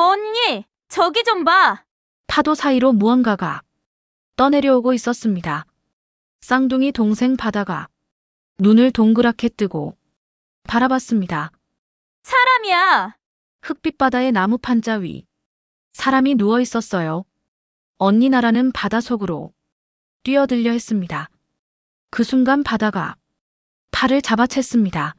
언니, 저기 좀 봐. 파도 사이로 무언가가 떠내려오고 있었습니다. 쌍둥이 동생 바다가 눈을 동그랗게 뜨고 바라봤습니다. 사람이야. 흑빛 바다의 나무 판자 위 사람이 누워 있었어요. 언니 나라는 바다 속으로 뛰어들려 했습니다. 그 순간 바다가 팔을 잡아챘습니다.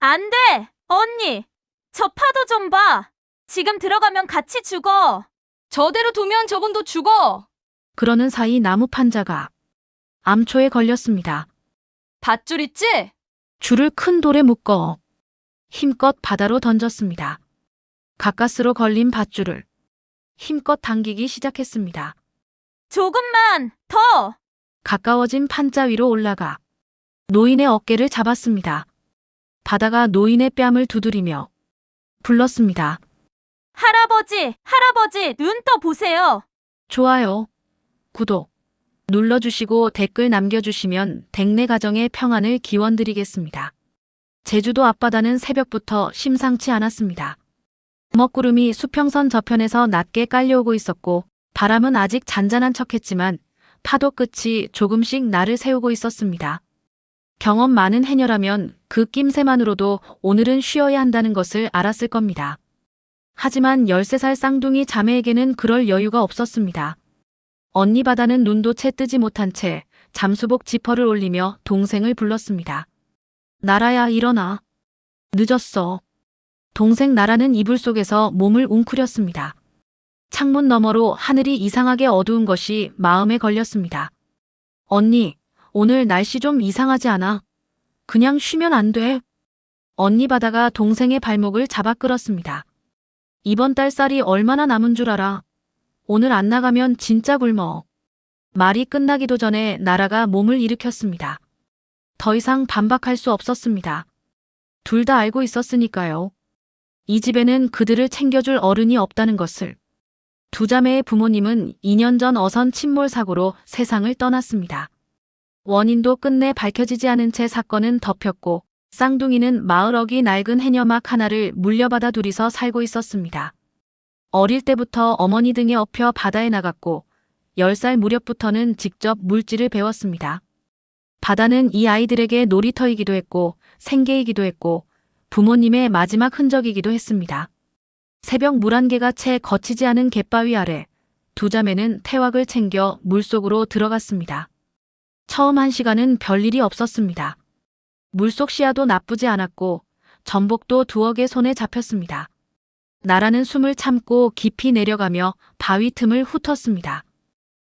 안 돼! 언니, 저 파도 좀 봐. 지금 들어가면 같이 죽어. 저대로 두면 저분도 죽어. 그러는 사이 나무 판자가 암초에 걸렸습니다. 밧줄 있지? 줄을 큰 돌에 묶어 힘껏 바다로 던졌습니다. 가까스로 걸린 밧줄을 힘껏 당기기 시작했습니다. 조금만 더. 가까워진 판자 위로 올라가 노인의 어깨를 잡았습니다. 바다가 노인의 뺨을 두드리며 불렀습니다. 할아버지, 할아버지, 눈 떠 보세요. 좋아요, 구독 눌러주시고 댓글 남겨주시면 댁내 가정의 평안을 기원드리겠습니다. 제주도 앞바다는 새벽부터 심상치 않았습니다. 먹구름이 수평선 저편에서 낮게 깔려오고 있었고 바람은 아직 잔잔한 척했지만 파도 끝이 조금씩 날을 세우고 있었습니다. 경험 많은 해녀라면 그 낌새만으로도 오늘은 쉬어야 한다는 것을 알았을 겁니다. 하지만 13살 쌍둥이 자매에게는 그럴 여유가 없었습니다. 언니 바다는 눈도 채 뜨지 못한 채 잠수복 지퍼를 올리며 동생을 불렀습니다. 나라야 일어나. 늦었어. 동생 나라는 이불 속에서 몸을 웅크렸습니다. 창문 너머로 하늘이 이상하게 어두운 것이 마음에 걸렸습니다. 언니, 오늘 날씨 좀 이상하지 않아? 그냥 쉬면 안 돼. 언니 바다가 동생의 발목을 잡아 끌었습니다. 이번 달 쌀이 얼마나 남은 줄 알아? 오늘 안 나가면 진짜 굶어. 말이 끝나기도 전에 나라가 몸을 일으켰습니다. 더 이상 반박할 수 없었습니다. 둘 다 알고 있었으니까요. 이 집에는 그들을 챙겨줄 어른이 없다는 것을. 두 자매의 부모님은 2년 전 어선 침몰 사고로 세상을 떠났습니다. 원인도 끝내 밝혀지지 않은 채 사건은 덮였고 쌍둥이는 마을 어기 낡은 해녀막 하나를 물려받아 둘이서 살고 있었습니다. 어릴 때부터 어머니 등에 업혀 바다에 나갔고 10살 무렵부터는 직접 물질을 배웠습니다. 바다는 이 아이들에게 놀이터이기도 했고 생계이기도 했고 부모님의 마지막 흔적이기도 했습니다. 새벽 물 한 개가 채 거치지 않은 갯바위 아래 두 자매는 태왁을 챙겨 물속으로 들어갔습니다. 처음 1시간은 별일이 없었습니다. 물속 시야도 나쁘지 않았고 전복도 두어 개 손에 잡혔습니다. 나라는 숨을 참고 깊이 내려가며 바위 틈을 훑었습니다.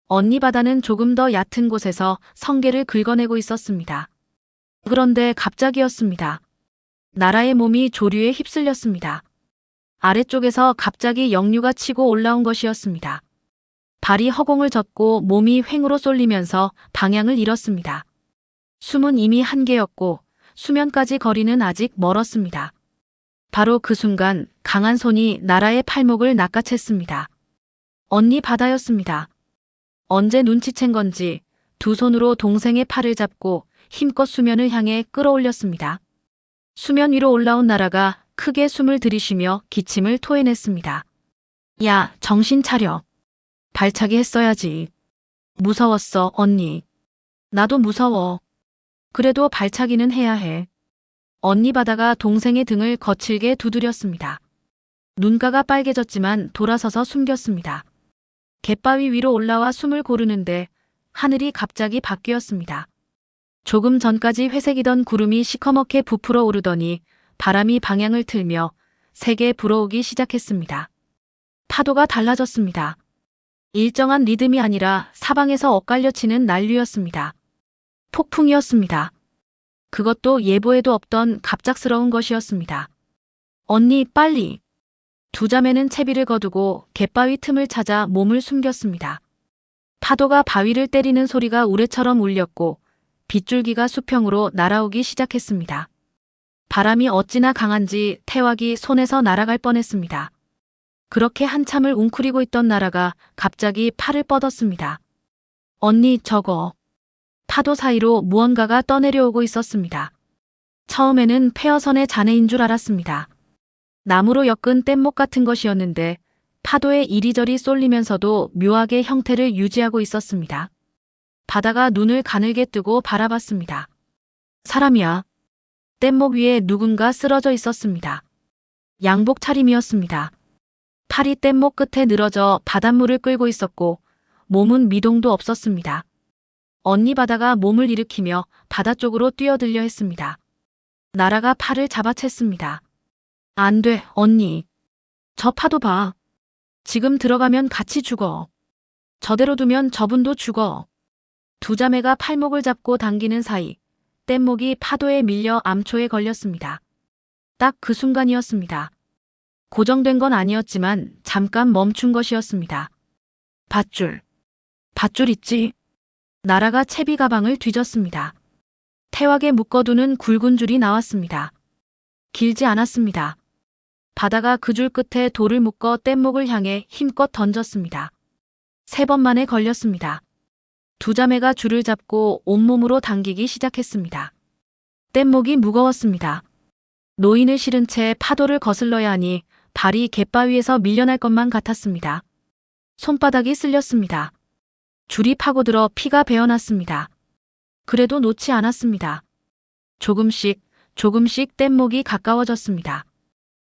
언니 바다는 조금 더 얕은 곳에서 성게를 긁어내고 있었습니다. 그런데 갑자기였습니다. 나라의 몸이 조류에 휩쓸렸습니다. 아래쪽에서 갑자기 역류가 치고 올라온 것이었습니다. 발이 허공을 젓고 몸이 횡으로 쏠리면서 방향을 잃었습니다. 숨은 이미 한계였고 수면까지 거리는 아직 멀었습니다. 바로 그 순간 강한 손이 나라의 팔목을 낚아챘습니다. 언니 바다였습니다. 언제 눈치챈 건지 두 손으로 동생의 팔을 잡고 힘껏 수면을 향해 끌어올렸습니다. 수면 위로 올라온 나라가 크게 숨을 들이쉬며 기침을 토해냈습니다. 야, 정신 차려. 발차기 했어야지. 무서웠어, 언니. 나도 무서워. 그래도 발차기는 해야 해. 언니 바다가 동생의 등을 거칠게 두드렸습니다. 눈가가 빨개졌지만 돌아서서 숨겼습니다. 갯바위 위로 올라와 숨을 고르는데 하늘이 갑자기 바뀌었습니다. 조금 전까지 회색이던 구름이 시커멓게 부풀어 오르더니 바람이 방향을 틀며 세게 불어오기 시작했습니다. 파도가 달라졌습니다. 일정한 리듬이 아니라 사방에서 엇갈려 치는 난류였습니다. 폭풍이었습니다. 그것도 예보에도 없던 갑작스러운 것이었습니다. 언니, 빨리. 두 자매는 채비를 거두고 갯바위 틈을 찾아 몸을 숨겼습니다. 파도가 바위를 때리는 소리가 우레처럼 울렸고 빗줄기가 수평으로 날아오기 시작했습니다. 바람이 어찌나 강한지 태왁이 손에서 날아갈 뻔했습니다. 그렇게 한참을 웅크리고 있던 나라가 갑자기 팔을 뻗었습니다. 언니, 저거. 파도 사이로 무언가가 떠내려오고 있었습니다. 처음에는 폐허선의 잔해인 줄 알았습니다. 나무로 엮은 뗏목 같은 것이었는데 파도에 이리저리 쏠리면서도 묘하게 형태를 유지하고 있었습니다. 바다가 눈을 가늘게 뜨고 바라봤습니다. 사람이야. 뗏목 위에 누군가 쓰러져 있었습니다. 양복 차림이었습니다. 팔이 뗏목 끝에 늘어져 바닷물을 끌고 있었고 몸은 미동도 없었습니다. 언니 바다가 몸을 일으키며 바다 쪽으로 뛰어들려 했습니다. 나라가 팔을 잡아챘습니다. 안 돼, 언니. 저 파도 봐. 지금 들어가면 같이 죽어. 저대로 두면 저분도 죽어. 두 자매가 팔목을 잡고 당기는 사이 뗏목이 파도에 밀려 암초에 걸렸습니다. 딱 그 순간이었습니다. 고정된 건 아니었지만 잠깐 멈춘 것이었습니다. 밧줄. 밧줄 있지? 나라가 채비 가방을 뒤졌습니다. 태왁에 묶어두는 굵은 줄이 나왔습니다. 길지 않았습니다. 바다가 그 줄 끝에 돌을 묶어 뗏목을 향해 힘껏 던졌습니다. 3번 만에 걸렸습니다. 두 자매가 줄을 잡고 온몸으로 당기기 시작했습니다. 뗏목이 무거웠습니다. 노인을 실은 채 파도를 거슬러야 하니 발이 갯바위에서 밀려날 것만 같았습니다. 손바닥이 쓸렸습니다. 줄이 파고들어 피가 배어났습니다. 그래도 놓지 않았습니다. 조금씩 뗏목이 가까워졌습니다.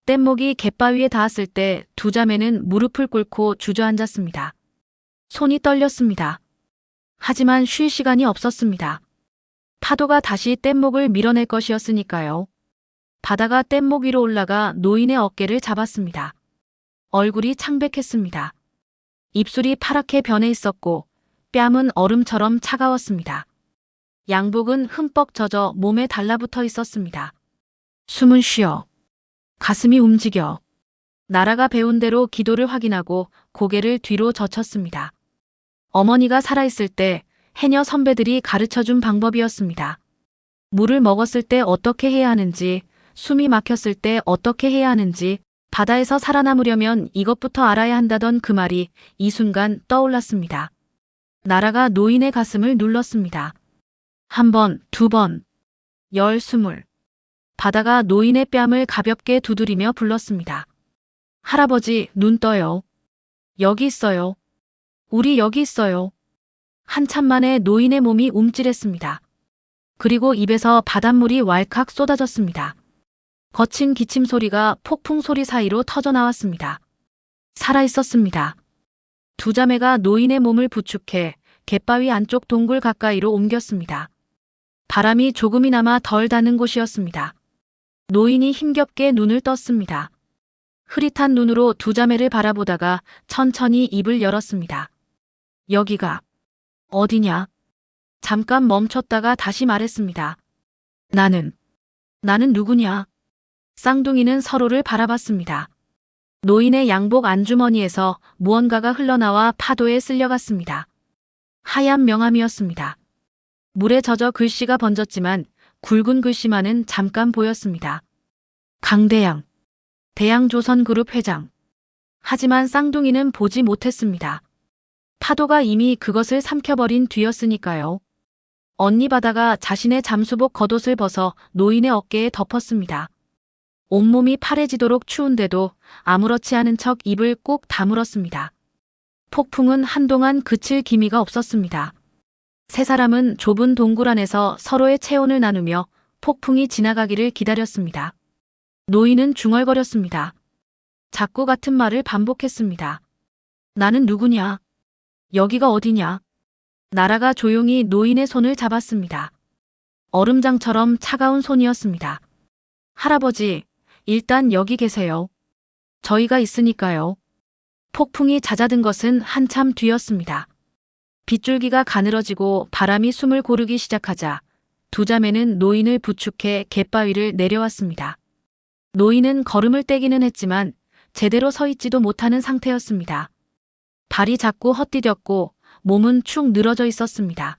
뗏목이 갯바위에 닿았을 때 두 자매는 무릎을 꿇고 주저앉았습니다. 손이 떨렸습니다. 하지만 쉴 시간이 없었습니다. 파도가 다시 뗏목을 밀어낼 것이었으니까요. 바다가 뗏목 위로 올라가 노인의 어깨를 잡았습니다. 얼굴이 창백했습니다. 입술이 파랗게 변해 있었고 뺨은 얼음처럼 차가웠습니다. 양복은 흠뻑 젖어 몸에 달라붙어 있었습니다. 숨은 쉬어. 가슴이 움직여. 나라가 배운 대로 기도를 확인하고 고개를 뒤로 젖혔습니다. 어머니가 살아있을 때 해녀 선배들이 가르쳐준 방법이었습니다. 물을 먹었을 때 어떻게 해야 하는지, 숨이 막혔을 때 어떻게 해야 하는지, 바다에서 살아남으려면 이것부터 알아야 한다던 그 말이 이 순간 떠올랐습니다. 나라가 노인의 가슴을 눌렀습니다. 1번, 2번, 20. 바다가 노인의 뺨을 가볍게 두드리며 불렀습니다. 할아버지, 눈 떠요. 여기 있어요. 우리 여기 있어요. 한참 만에 노인의 몸이 움찔했습니다. 그리고 입에서 바닷물이 왈칵 쏟아졌습니다. 거친 기침 소리가 폭풍 소리 사이로 터져 나왔습니다. 살아있었습니다. 두 자매가 노인의 몸을 부축해 갯바위 안쪽 동굴 가까이로 옮겼습니다. 바람이 조금이나마 덜 닿는 곳이었습니다. 노인이 힘겹게 눈을 떴습니다. 흐릿한 눈으로 두 자매를 바라보다가 천천히 입을 열었습니다. 여기가 어디냐? 잠깐 멈췄다가 다시 말했습니다. 나는 누구냐? 쌍둥이는 서로를 바라봤습니다. 노인의 양복 안주머니에서 무언가가 흘러나와 파도에 쓸려갔습니다. 하얀 명함이었습니다. 물에 젖어 글씨가 번졌지만 굵은 글씨만은 잠깐 보였습니다. 강대양, 대양조선그룹 회장. 하지만 쌍둥이는 보지 못했습니다. 파도가 이미 그것을 삼켜버린 뒤였으니까요. 언니 바다가 자신의 잠수복 겉옷을 벗어 노인의 어깨에 덮었습니다. 온몸이 파래지도록 추운데도 아무렇지 않은 척 입을 꾹 다물었습니다. 폭풍은 한동안 그칠 기미가 없었습니다. 세 사람은 좁은 동굴 안에서 서로의 체온을 나누며 폭풍이 지나가기를 기다렸습니다. 노인은 중얼거렸습니다. 자꾸 같은 말을 반복했습니다. 나는 누구냐? 여기가 어디냐? 나라가 조용히 노인의 손을 잡았습니다. 얼음장처럼 차가운 손이었습니다. 할아버지, 일단 여기 계세요. 저희가 있으니까요. 폭풍이 잦아든 것은 한참 뒤였습니다. 빗줄기가 가늘어지고 바람이 숨을 고르기 시작하자 두 자매는 노인을 부축해 갯바위를 내려왔습니다. 노인은 걸음을 떼기는 했지만 제대로 서 있지도 못하는 상태였습니다. 발이 자꾸 헛디뎠고 몸은 축 늘어져 있었습니다.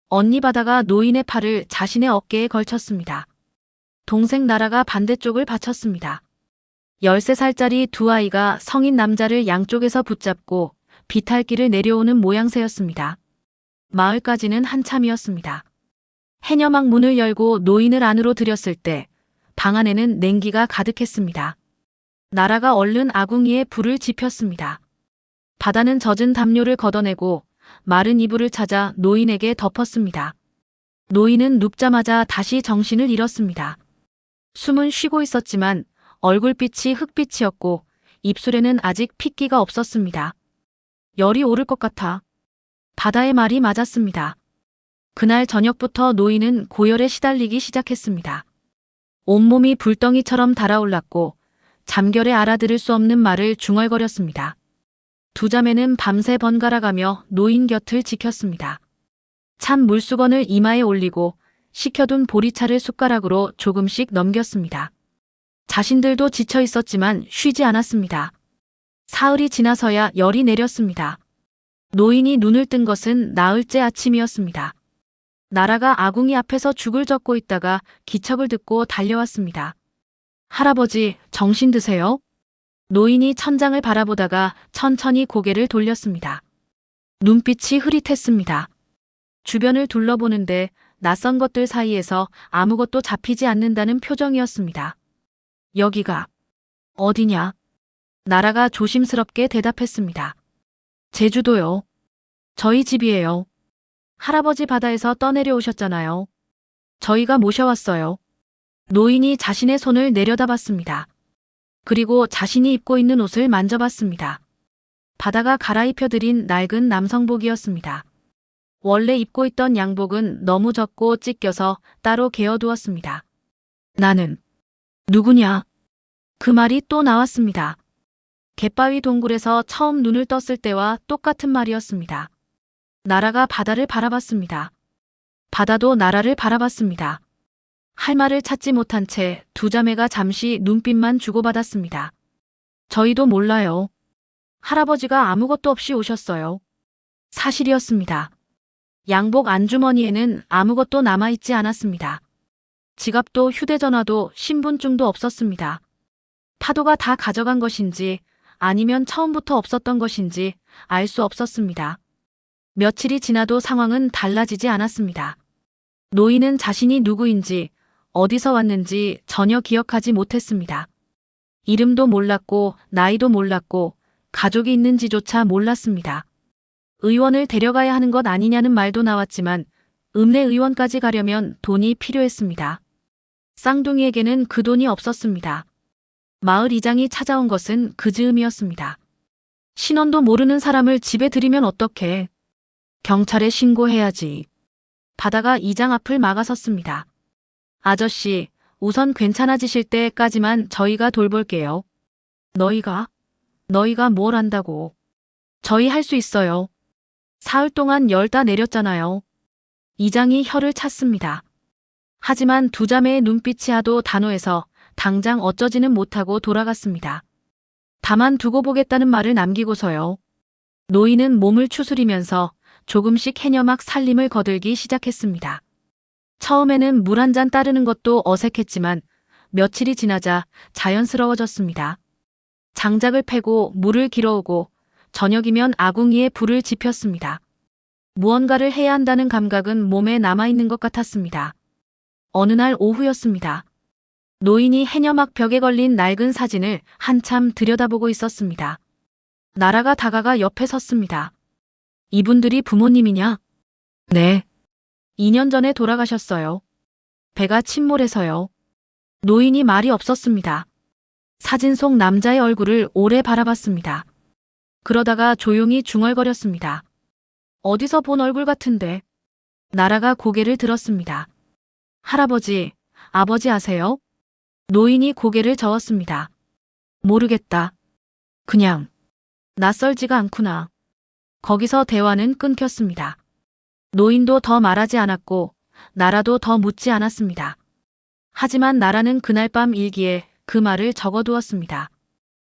언니 바다가 노인의 팔을 자신의 어깨에 걸쳤습니다. 동생 나라가 반대쪽을 받쳤습니다. 13살짜리 두 아이가 성인 남자를 양쪽에서 붙잡고 비탈길을 내려오는 모양새였습니다. 마을까지는 한참이었습니다. 해녀막 문을 열고 노인을 안으로 들였을 때 방 안에는 냉기가 가득했습니다. 나라가 얼른 아궁이에 불을 지폈습니다. 바다는 젖은 담요를 걷어내고 마른 이불을 찾아 노인에게 덮었습니다. 노인은 눕자마자 다시 정신을 잃었습니다. 숨은 쉬고 있었지만 얼굴빛이 흙빛이었고 입술에는 아직 핏기가 없었습니다. 열이 오를 것 같아. 바다의 말이 맞았습니다. 그날 저녁부터 노인은 고열에 시달리기 시작했습니다. 온몸이 불덩이처럼 달아올랐고 잠결에 알아들을 수 없는 말을 중얼거렸습니다. 두 자매는 밤새 번갈아가며 노인 곁을 지켰습니다. 찬 물수건을 이마에 올리고 식혀둔 보리차를 숟가락으로 조금씩 넘겼습니다. 자신들도 지쳐 있었지만 쉬지 않았습니다. 사흘이 지나서야 열이 내렸습니다. 노인이 눈을 뜬 것은 나흘째 아침이었습니다. 나라가 아궁이 앞에서 죽을 젓고 있다가 기척을 듣고 달려왔습니다. 할아버지, 정신 드세요? 노인이 천장을 바라보다가 천천히 고개를 돌렸습니다. 눈빛이 흐릿했습니다. 주변을 둘러보는데 낯선 것들 사이에서 아무것도 잡히지 않는다는 표정이었습니다. 여기가 어디냐? 나라가 조심스럽게 대답했습니다. 제주도요. 저희 집이에요. 할아버지 바다에서 떠내려오셨잖아요. 저희가 모셔왔어요. 노인이 자신의 손을 내려다봤습니다. 그리고 자신이 입고 있는 옷을 만져봤습니다. 바다가 갈아입혀드린 낡은 남성복이었습니다. 원래 입고 있던 양복은 너무 젖고 찢겨서 따로 개어두었습니다. 나는 누구냐? 그 말이 또 나왔습니다. 갯바위 동굴에서 처음 눈을 떴을 때와 똑같은 말이었습니다. 나라가 바다를 바라봤습니다. 바다도 나라를 바라봤습니다. 할 말을 찾지 못한 채 두 자매가 잠시 눈빛만 주고받았습니다. 저희도 몰라요. 할아버지가 아무것도 없이 오셨어요. 사실이었습니다. 양복 안주머니에는 아무것도 남아있지 않았습니다. 지갑도 휴대전화도 신분증도 없었습니다. 파도가 다 가져간 것인지 아니면 처음부터 없었던 것인지 알 수 없었습니다. 며칠이 지나도 상황은 달라지지 않았습니다. 노인은 자신이 누구인지 어디서 왔는지 전혀 기억하지 못했습니다. 이름도 몰랐고 나이도 몰랐고 가족이 있는지조차 몰랐습니다. 의원을 데려가야 하는 것 아니냐는 말도 나왔지만 읍내 의원까지 가려면 돈이 필요했습니다. 쌍둥이에게는 그 돈이 없었습니다. 마을 이장이 찾아온 것은 그 즈음이었습니다. 신원도 모르는 사람을 집에 들이면 어떡해. 경찰에 신고해야지. 바다가 이장 앞을 막아섰습니다. 아저씨, 우선 괜찮아지실 때까지만 저희가 돌볼게요. 너희가 뭘 안다고. 저희 할 수 있어요. 사흘 동안 열 다 내렸잖아요. 이장이 혀를 찼습니다. 하지만 두 자매의 눈빛이 하도 단호해서 당장 어쩌지는 못하고 돌아갔습니다. 다만 두고 보겠다는 말을 남기고서요. 노인은 몸을 추스리면서 조금씩 해녀막 살림을 거들기 시작했습니다. 처음에는 물 한 잔 따르는 것도 어색했지만 며칠이 지나자 자연스러워졌습니다. 장작을 패고 물을 길어오고 저녁이면 아궁이에 불을 지폈습니다. 무언가를 해야 한다는 감각은 몸에 남아있는 것 같았습니다. 어느 날 오후였습니다. 노인이 해녀막 벽에 걸린 낡은 사진을 한참 들여다보고 있었습니다. 나라가 다가가 옆에 섰습니다. 이분들이 부모님이냐? 네. 2년 전에 돌아가셨어요. 배가 침몰해서요. 노인이 말이 없었습니다. 사진 속 남자의 얼굴을 오래 바라봤습니다. 그러다가 조용히 중얼거렸습니다. 어디서 본 얼굴 같은데. 나라가 고개를 들었습니다. 할아버지, 아버지 아세요? 노인이 고개를 저었습니다. 모르겠다. 그냥 낯설지가 않구나. 거기서 대화는 끊겼습니다. 노인도 더 말하지 않았고 나라도 더 묻지 않았습니다. 하지만 나라는 그날 밤 일기에 그 말을 적어두었습니다.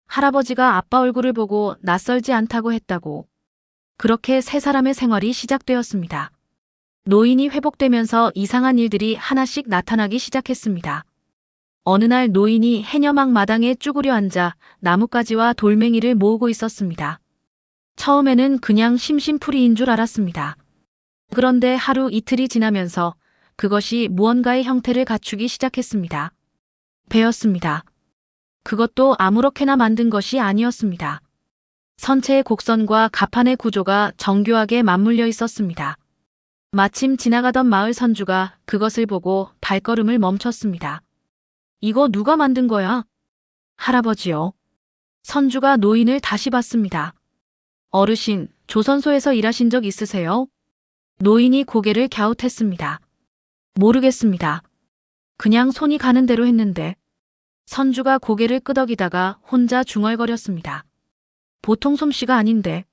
할아버지가 아빠 얼굴을 보고 낯설지 않다고 했다고. 그렇게 세 사람의 생활이 시작되었습니다. 노인이 회복되면서 이상한 일들이 하나씩 나타나기 시작했습니다. 어느 날 노인이 해녀막 마당에 쭈그려 앉아 나뭇가지와 돌멩이를 모으고 있었습니다. 처음에는 그냥 심심풀이인 줄 알았습니다. 그런데 하루 이틀이 지나면서 그것이 무언가의 형태를 갖추기 시작했습니다. 배였습니다. 그것도 아무렇게나 만든 것이 아니었습니다. 선체의 곡선과 갑판의 구조가 정교하게 맞물려 있었습니다. 마침 지나가던 마을 선주가 그것을 보고 발걸음을 멈췄습니다. 이거 누가 만든 거야? 할아버지요. 선주가 노인을 다시 봤습니다. 어르신, 조선소에서 일하신 적 있으세요? 노인이 고개를 갸웃했습니다. 모르겠습니다. 그냥 손이 가는 대로 했는데. 선주가 고개를 끄덕이다가 혼자 중얼거렸습니다. 보통 솜씨가 아닌데.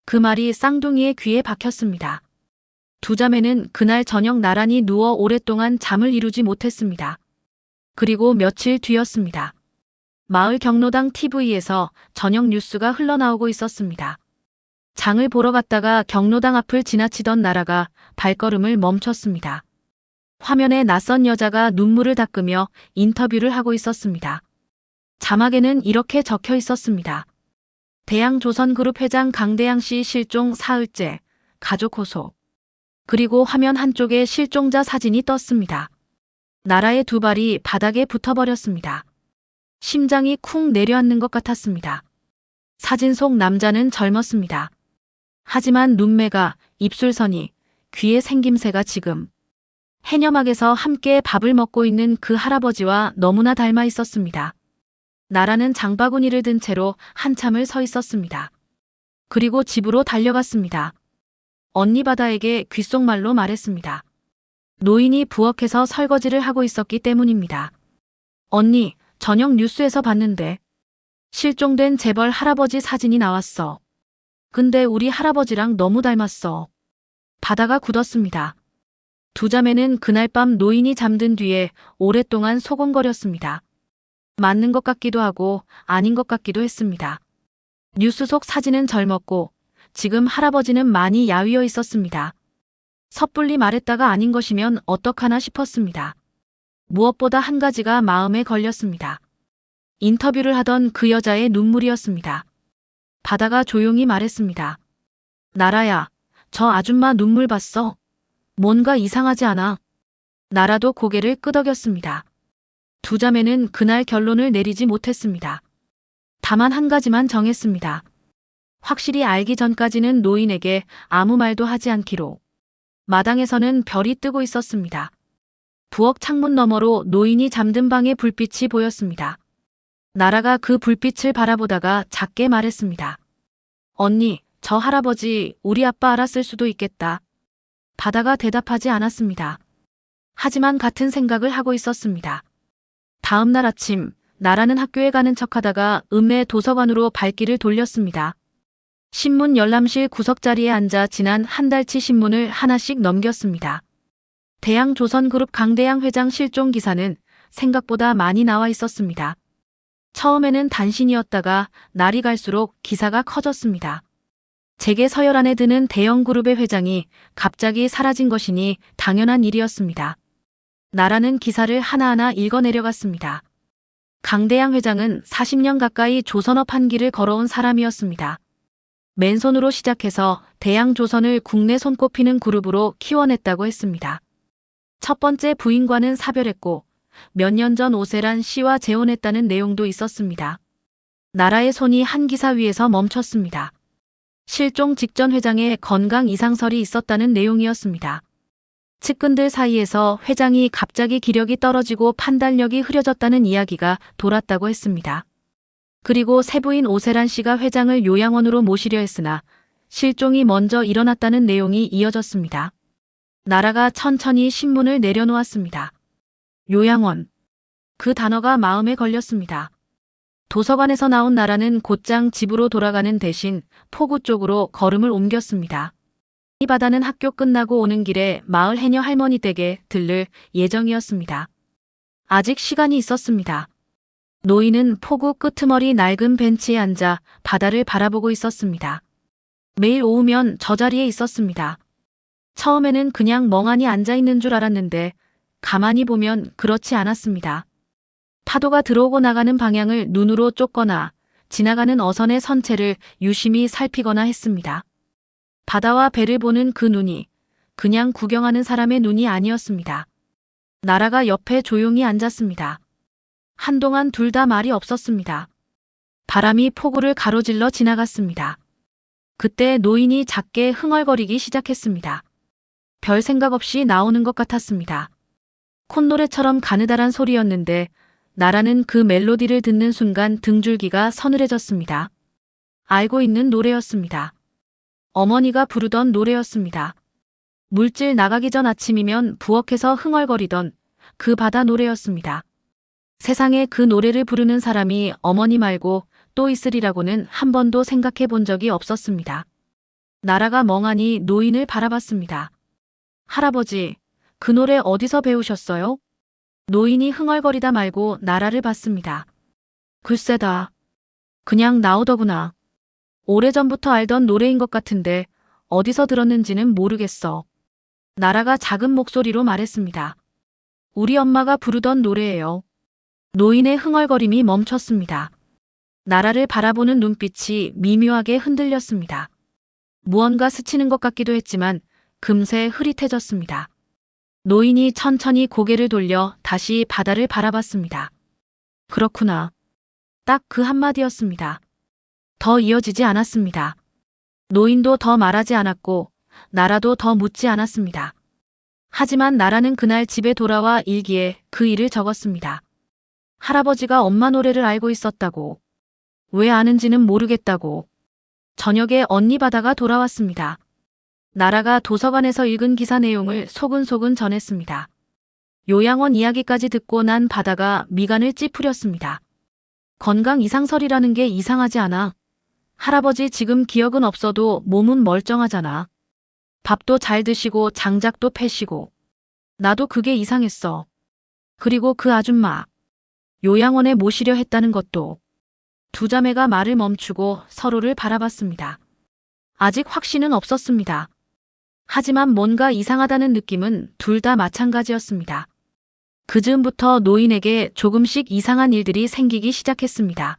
그 말이 쌍둥이의 귀에 박혔습니다. 두 자매는 그날 저녁 나란히 누워 오랫동안 잠을 이루지 못했습니다. 그리고 며칠 뒤였습니다. 마을 경로당 TV에서 저녁 뉴스가 흘러나오고 있었습니다. 장을 보러 갔다가 경로당 앞을 지나치던 나라가 발걸음을 멈췄습니다. 화면에 낯선 여자가 눈물을 닦으며 인터뷰를 하고 있었습니다. 자막에는 이렇게 적혀 있었습니다. 대양조선그룹 회장 강대양 씨 실종 사흘째, 가족 호소. 그리고 화면 한쪽에 실종자 사진이 떴습니다. 나라의 두 발이 바닥에 붙어버렸습니다. 심장이 쿵 내려앉는 것 같았습니다. 사진 속 남자는 젊었습니다. 하지만 눈매가, 입술선이, 귀의 생김새가 지금 해녀막에서 함께 밥을 먹고 있는 그 할아버지와 너무나 닮아 있었습니다. 나라는 장바구니를 든 채로 한참을 서 있었습니다. 그리고 집으로 달려갔습니다. 언니 바다에게 귓속말로 말했습니다. 노인이 부엌에서 설거지를 하고 있었기 때문입니다. 언니, 저녁 뉴스에서 봤는데 실종된 재벌 할아버지 사진이 나왔어. 근데 우리 할아버지랑 너무 닮았어. 바다가 굳었습니다. 두 자매는 그날 밤 노인이 잠든 뒤에 오랫동안 소곤거렸습니다. 맞는 것 같기도 하고 아닌 것 같기도 했습니다. 뉴스 속 사진은 젊었고 지금 할아버지는 많이 야위어 있었습니다. 섣불리 말했다가 아닌 것이면 어떡하나 싶었습니다. 무엇보다 한 가지가 마음에 걸렸습니다. 인터뷰를 하던 그 여자의 눈물이었습니다. 바다가 조용히 말했습니다. 나라야, 저 아줌마 눈물 봤어. 뭔가 이상하지 않아? 나라도 고개를 끄덕였습니다. 두 자매는 그날 결론을 내리지 못했습니다. 다만 한 가지만 정했습니다. 확실히 알기 전까지는 노인에게 아무 말도 하지 않기로. 마당에서는 별이 뜨고 있었습니다. 부엌 창문 너머로 노인이 잠든 방의 불빛이 보였습니다. 나라가 그 불빛을 바라보다가 작게 말했습니다. 언니, 저 할아버지 우리 아빠 알았을 수도 있겠다. 바다가 대답하지 않았습니다. 하지만 같은 생각을 하고 있었습니다. 다음 날 아침, 나라는 학교에 가는 척하다가 읍내 도서관으로 발길을 돌렸습니다. 신문 열람실 구석자리에 앉아 지난 한 달치 신문을 하나씩 넘겼습니다. 대양조선그룹 강대양 회장 실종 기사는 생각보다 많이 나와 있었습니다. 처음에는 단신이었다가 날이 갈수록 기사가 커졌습니다. 제게 서열 안에 드는 대형 그룹의 회장이 갑자기 사라진 것이니 당연한 일이었습니다. 나라는 기사를 하나하나 읽어내려갔습니다. 강대양 회장은 40년 가까이 조선업 한 길을 걸어온 사람이었습니다. 맨손으로 시작해서 대양조선을 국내 손꼽히는 그룹으로 키워냈다고 했습니다. 첫 번째 부인과는 사별했고 몇 년 전 오세란 씨와 재혼했다는 내용도 있었습니다. 나라의 손이 한 기사 위에서 멈췄습니다. 실종 직전 회장의 건강 이상설이 있었다는 내용이었습니다. 측근들 사이에서 회장이 갑자기 기력이 떨어지고 판단력이 흐려졌다는 이야기가 돌았다고 했습니다. 그리고 세부인 오세란 씨가 회장을 요양원으로 모시려 했으나 실종이 먼저 일어났다는 내용이 이어졌습니다. 나라가 천천히 신문을 내려놓았습니다. 요양원. 그 단어가 마음에 걸렸습니다. 도서관에서 나온 나라는 곧장 집으로 돌아가는 대신 포구 쪽으로 걸음을 옮겼습니다. 이 바다는 학교 끝나고 오는 길에 마을 해녀 할머니 댁에 들를 예정이었습니다. 아직 시간이 있었습니다. 노인은 포구 끄트머리 낡은 벤치에 앉아 바다를 바라보고 있었습니다. 매일 오후면 저 자리에 있었습니다. 처음에는 그냥 멍하니 앉아있는 줄 알았는데 가만히 보면 그렇지 않았습니다. 파도가 들어오고 나가는 방향을 눈으로 쫓거나 지나가는 어선의 선체를 유심히 살피거나 했습니다. 바다와 배를 보는 그 눈이 그냥 구경하는 사람의 눈이 아니었습니다. 나라가 옆에 조용히 앉았습니다. 한동안 둘 다 말이 없었습니다. 바람이 폭우를 가로질러 지나갔습니다. 그때 노인이 작게 흥얼거리기 시작했습니다. 별 생각 없이 나오는 것 같았습니다. 콧노래처럼 가느다란 소리였는데 나라는 그 멜로디를 듣는 순간 등줄기가 서늘해졌습니다. 알고 있는 노래였습니다. 어머니가 부르던 노래였습니다. 물질 나가기 전 아침이면 부엌에서 흥얼거리던 그 바다 노래였습니다. 세상에 그 노래를 부르는 사람이 어머니 말고 또 있으리라고는 한 번도 생각해 본 적이 없었습니다. 나라가 멍하니 노인을 바라봤습니다. 할아버지, 그 노래 어디서 배우셨어요? 노인이 흥얼거리다 말고 나라를 봤습니다. 글쎄다. 그냥 나오더구나. 오래전부터 알던 노래인 것 같은데 어디서 들었는지는 모르겠어. 나라가 작은 목소리로 말했습니다. 우리 엄마가 부르던 노래예요. 노인의 흥얼거림이 멈췄습니다. 나라를 바라보는 눈빛이 미묘하게 흔들렸습니다. 무언가 스치는 것 같기도 했지만 금세 흐릿해졌습니다. 노인이 천천히 고개를 돌려 다시 바다를 바라봤습니다. 그렇구나. 딱 그 한마디였습니다. 더 이어지지 않았습니다. 노인도 더 말하지 않았고 나라도 더 묻지 않았습니다. 하지만 나라는 그날 집에 돌아와 일기에 그 일을 적었습니다. 할아버지가 엄마 노래를 알고 있었다고. 왜 아는지는 모르겠다고. 저녁에 언니 바다가 돌아왔습니다. 나라가 도서관에서 읽은 기사 내용을 소근소근 전했습니다. 요양원 이야기까지 듣고 난 바다가 미간을 찌푸렸습니다. 건강 이상설이라는 게 이상하지 않아. 할아버지 지금 기억은 없어도 몸은 멀쩡하잖아. 밥도 잘 드시고 장작도 패시고. 나도 그게 이상했어. 그리고 그 아줌마. 요양원에 모시려 했다는 것도. 두 자매가 말을 멈추고 서로를 바라봤습니다. 아직 확신은 없었습니다. 하지만 뭔가 이상하다는 느낌은 둘 다 마찬가지였습니다. 그 즈음부터 노인에게 조금씩 이상한 일들이 생기기 시작했습니다.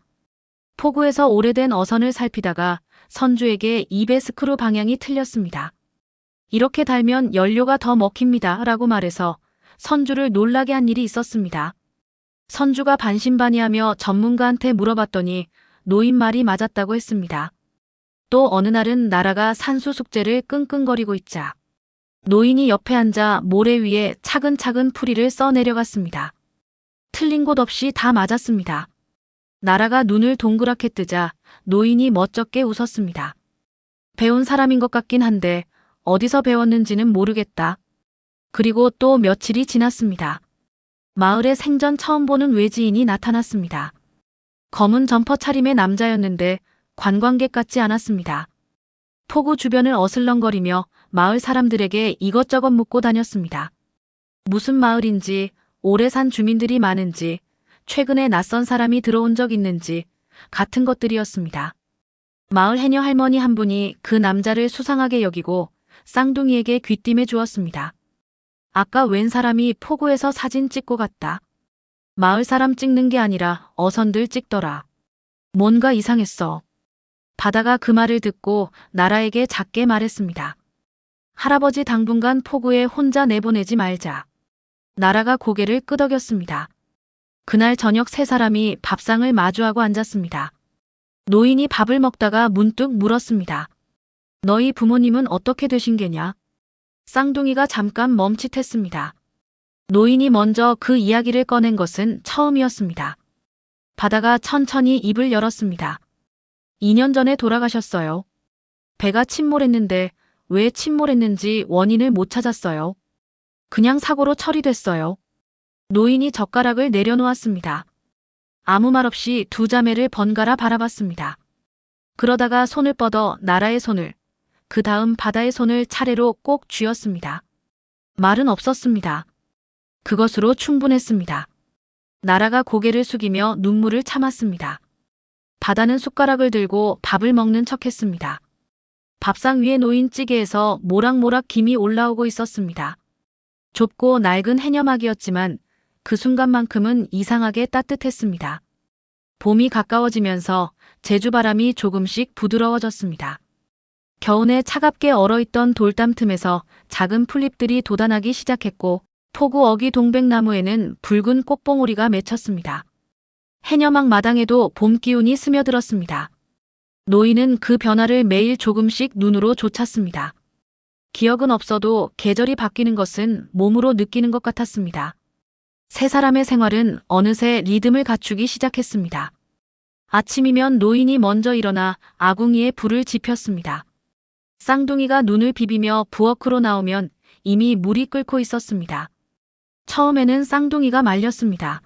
포구에서 오래된 어선을 살피다가 선주에게 입의 스크루 방향이 틀렸습니다. 이렇게 달면 연료가 더 먹힙니다 라고 말해서 선주를 놀라게 한 일이 있었습니다. 선주가 반신반의하며 전문가한테 물어봤더니 노인 말이 맞았다고 했습니다. 또 어느 날은 나라가 산수 숙제를 끙끙거리고 있자 노인이 옆에 앉아 모래 위에 차근차근 풀이를 써내려갔습니다. 틀린 곳 없이 다 맞았습니다. 나라가 눈을 동그랗게 뜨자 노인이 멋쩍게 웃었습니다. 배운 사람인 것 같긴 한데 어디서 배웠는지는 모르겠다. 그리고 또 며칠이 지났습니다. 마을에 생전 처음 보는 외지인이 나타났습니다. 검은 점퍼 차림의 남자였는데 관광객 같지 않았습니다. 포구 주변을 어슬렁거리며 마을 사람들에게 이것저것 묻고 다녔습니다. 무슨 마을인지, 오래 산 주민들이 많은지, 최근에 낯선 사람이 들어온 적 있는지 같은 것들이었습니다. 마을 해녀 할머니 한 분이 그 남자를 수상하게 여기고 쌍둥이에게 귀띔해 주었습니다. 아까 웬 사람이 포구에서 사진 찍고 갔다. 마을 사람 찍는 게 아니라 어선들 찍더라. 뭔가 이상했어. 바다가 그 말을 듣고 나라에게 작게 말했습니다. 할아버지 당분간 포구에 혼자 내보내지 말자. 나라가 고개를 끄덕였습니다. 그날 저녁 세 사람이 밥상을 마주하고 앉았습니다. 노인이 밥을 먹다가 문득 물었습니다. 너희 부모님은 어떻게 되신 게냐? 쌍둥이가 잠깐 멈칫했습니다. 노인이 먼저 그 이야기를 꺼낸 것은 처음이었습니다. 바다가 천천히 입을 열었습니다. 2년 전에 돌아가셨어요. 배가 침몰했는데 왜 침몰했는지 원인을 못 찾았어요. 그냥 사고로 처리됐어요. 노인이 젓가락을 내려놓았습니다. 아무 말 없이 두 자매를 번갈아 바라봤습니다. 그러다가 손을 뻗어 나라의 손을, 그 다음 바다의 손을 차례로 꼭 쥐었습니다. 말은 없었습니다. 그것으로 충분했습니다. 나라가 고개를 숙이며 눈물을 참았습니다. 바다는 숟가락을 들고 밥을 먹는 척했습니다. 밥상 위에 놓인 찌개에서 모락모락 김이 올라오고 있었습니다. 좁고 낡은 해녀막이었지만 그 순간만큼은 이상하게 따뜻했습니다. 봄이 가까워지면서 제주바람이 조금씩 부드러워졌습니다. 겨우내 차갑게 얼어있던 돌담 틈에서 작은 풀잎들이 돋아나기 시작했고 포구 어기 동백나무에는 붉은 꽃봉오리가 맺혔습니다. 해녀막 마당에도 봄 기운이 스며들었습니다. 노인은 그 변화를 매일 조금씩 눈으로 좇았습니다. 기억은 없어도 계절이 바뀌는 것은 몸으로 느끼는 것 같았습니다. 세 사람의 생활은 어느새 리듬을 갖추기 시작했습니다. 아침이면 노인이 먼저 일어나 아궁이에 불을 지폈습니다. 쌍둥이가 눈을 비비며 부엌으로 나오면 이미 물이 끓고 있었습니다. 처음에는 쌍둥이가 말렸습니다.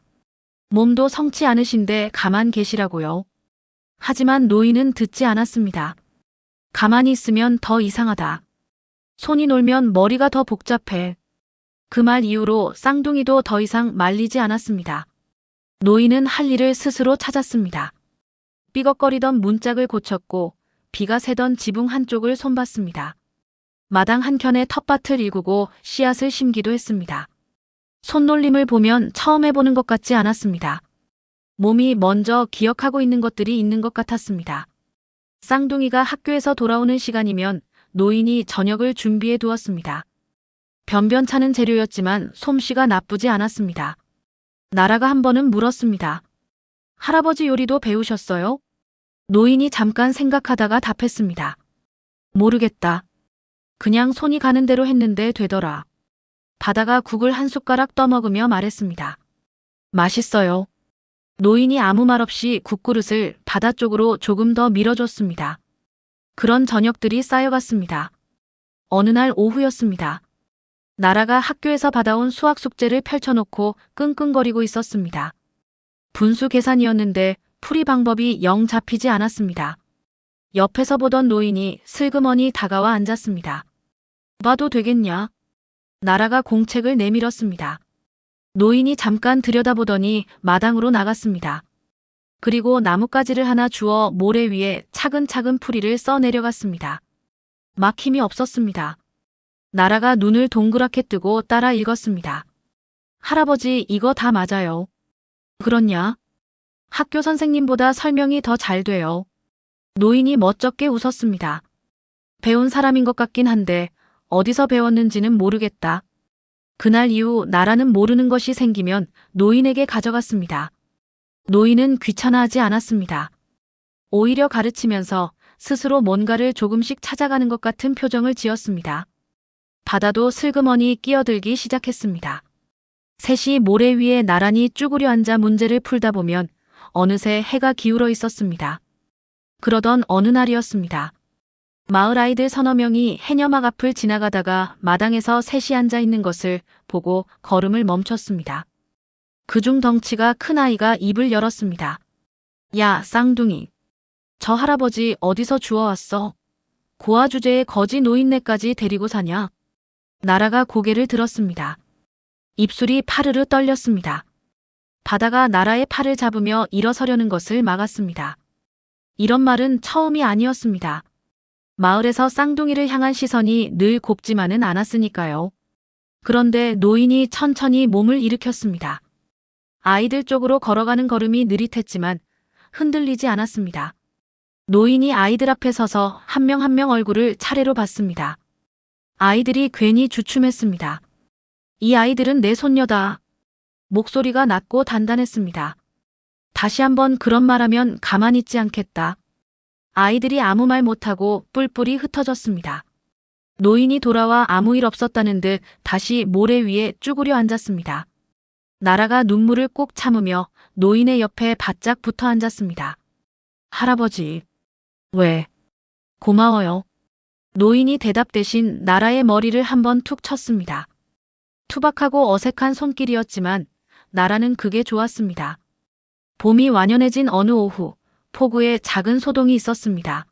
몸도 성치 않으신데 가만 계시라고요. 하지만 노인은 듣지 않았습니다. 가만히 있으면 더 이상하다. 손이 놀면 머리가 더 복잡해. 그 말 이후로 쌍둥이도 더 이상 말리지 않았습니다. 노인은 할 일을 스스로 찾았습니다. 삐걱거리던 문짝을 고쳤고 비가 새던 지붕 한쪽을 손봤습니다. 마당 한켠에 텃밭을 일구고 씨앗을 심기도 했습니다. 손놀림을 보면 처음 해보는 것 같지 않았습니다. 몸이 먼저 기억하고 있는 것들이 있는 것 같았습니다. 쌍둥이가 학교에서 돌아오는 시간이면 노인이 저녁을 준비해 두었습니다. 변변찮은 재료였지만 솜씨가 나쁘지 않았습니다. 나라가 한 번은 물었습니다. 할아버지 요리도 배우셨어요? 노인이 잠깐 생각하다가 답했습니다. 모르겠다. 그냥 손이 가는 대로 했는데 되더라. 바다가 국을 한 숟가락 떠먹으며 말했습니다. 맛있어요. 노인이 아무 말 없이 국그릇을 바다 쪽으로 조금 더 밀어줬습니다. 그런 저녁들이 쌓여갔습니다. 어느 날 오후였습니다. 나라가 학교에서 받아온 수학 숙제를 펼쳐놓고 끙끙거리고 있었습니다. 분수 계산이었는데 풀이 방법이 영 잡히지 않았습니다. 옆에서 보던 노인이 슬그머니 다가와 앉았습니다. 봐도 되겠냐? 나라가 공책을 내밀었습니다. 노인이 잠깐 들여다보더니 마당으로 나갔습니다. 그리고 나뭇가지를 하나 주워 모래 위에 차근차근 풀이를 써 내려갔습니다. 막 힘이 없었습니다. 나라가 눈을 동그랗게 뜨고 따라 읽었습니다. 할아버지, 이거 다 맞아요. 그렇냐? 학교 선생님보다 설명이 더 잘 돼요. 노인이 멋쩍게 웃었습니다. 배운 사람인 것 같긴 한데 어디서 배웠는지는 모르겠다. 그날 이후 나라는 모르는 것이 생기면 노인에게 가져갔습니다. 노인은 귀찮아하지 않았습니다. 오히려 가르치면서 스스로 뭔가를 조금씩 찾아가는 것 같은 표정을 지었습니다. 바다도 슬그머니 끼어들기 시작했습니다. 셋이 모래 위에 나란히 쭈그려 앉아 문제를 풀다 보면 어느새 해가 기울어 있었습니다. 그러던 어느 날이었습니다. 마을 아이들 서너 명이 해녀막 앞을 지나가다가 마당에서 셋이 앉아 있는 것을 보고 걸음을 멈췄습니다. 그중 덩치가 큰 아이가 입을 열었습니다. 야, 쌍둥이. 저 할아버지 어디서 주워왔어? 고아 주제에 거지 노인네까지 데리고 사냐? 나라가 고개를 들었습니다. 입술이 파르르 떨렸습니다. 바다가 나라의 팔을 잡으며 일어서려는 것을 막았습니다. 이런 말은 처음이 아니었습니다. 마을에서 쌍둥이를 향한 시선이 늘 곱지만은 않았으니까요. 그런데 노인이 천천히 몸을 일으켰습니다. 아이들 쪽으로 걸어가는 걸음이 느릿했지만 흔들리지 않았습니다. 노인이 아이들 앞에 서서 한 명 한 명 얼굴을 차례로 봤습니다. 아이들이 괜히 주춤했습니다. 이 아이들은 내 손녀다. 목소리가 낮고 단단했습니다. 다시 한번 그런 말하면 가만히 있지 않겠다. 아이들이 아무 말 못하고 뿔뿔이 흩어졌습니다. 노인이 돌아와 아무 일 없었다는 듯 다시 모래 위에 쭈그려 앉았습니다. 나라가 눈물을 꼭 참으며 노인의 옆에 바짝 붙어 앉았습니다. 할아버지. 왜? 고마워요. 노인이 대답 대신 나라의 머리를 한번 툭 쳤습니다. 투박하고 어색한 손길이었지만 나라는 그게 좋았습니다. 봄이 완연해진 어느 오후, 포구에 작은 소동이 있었습니다.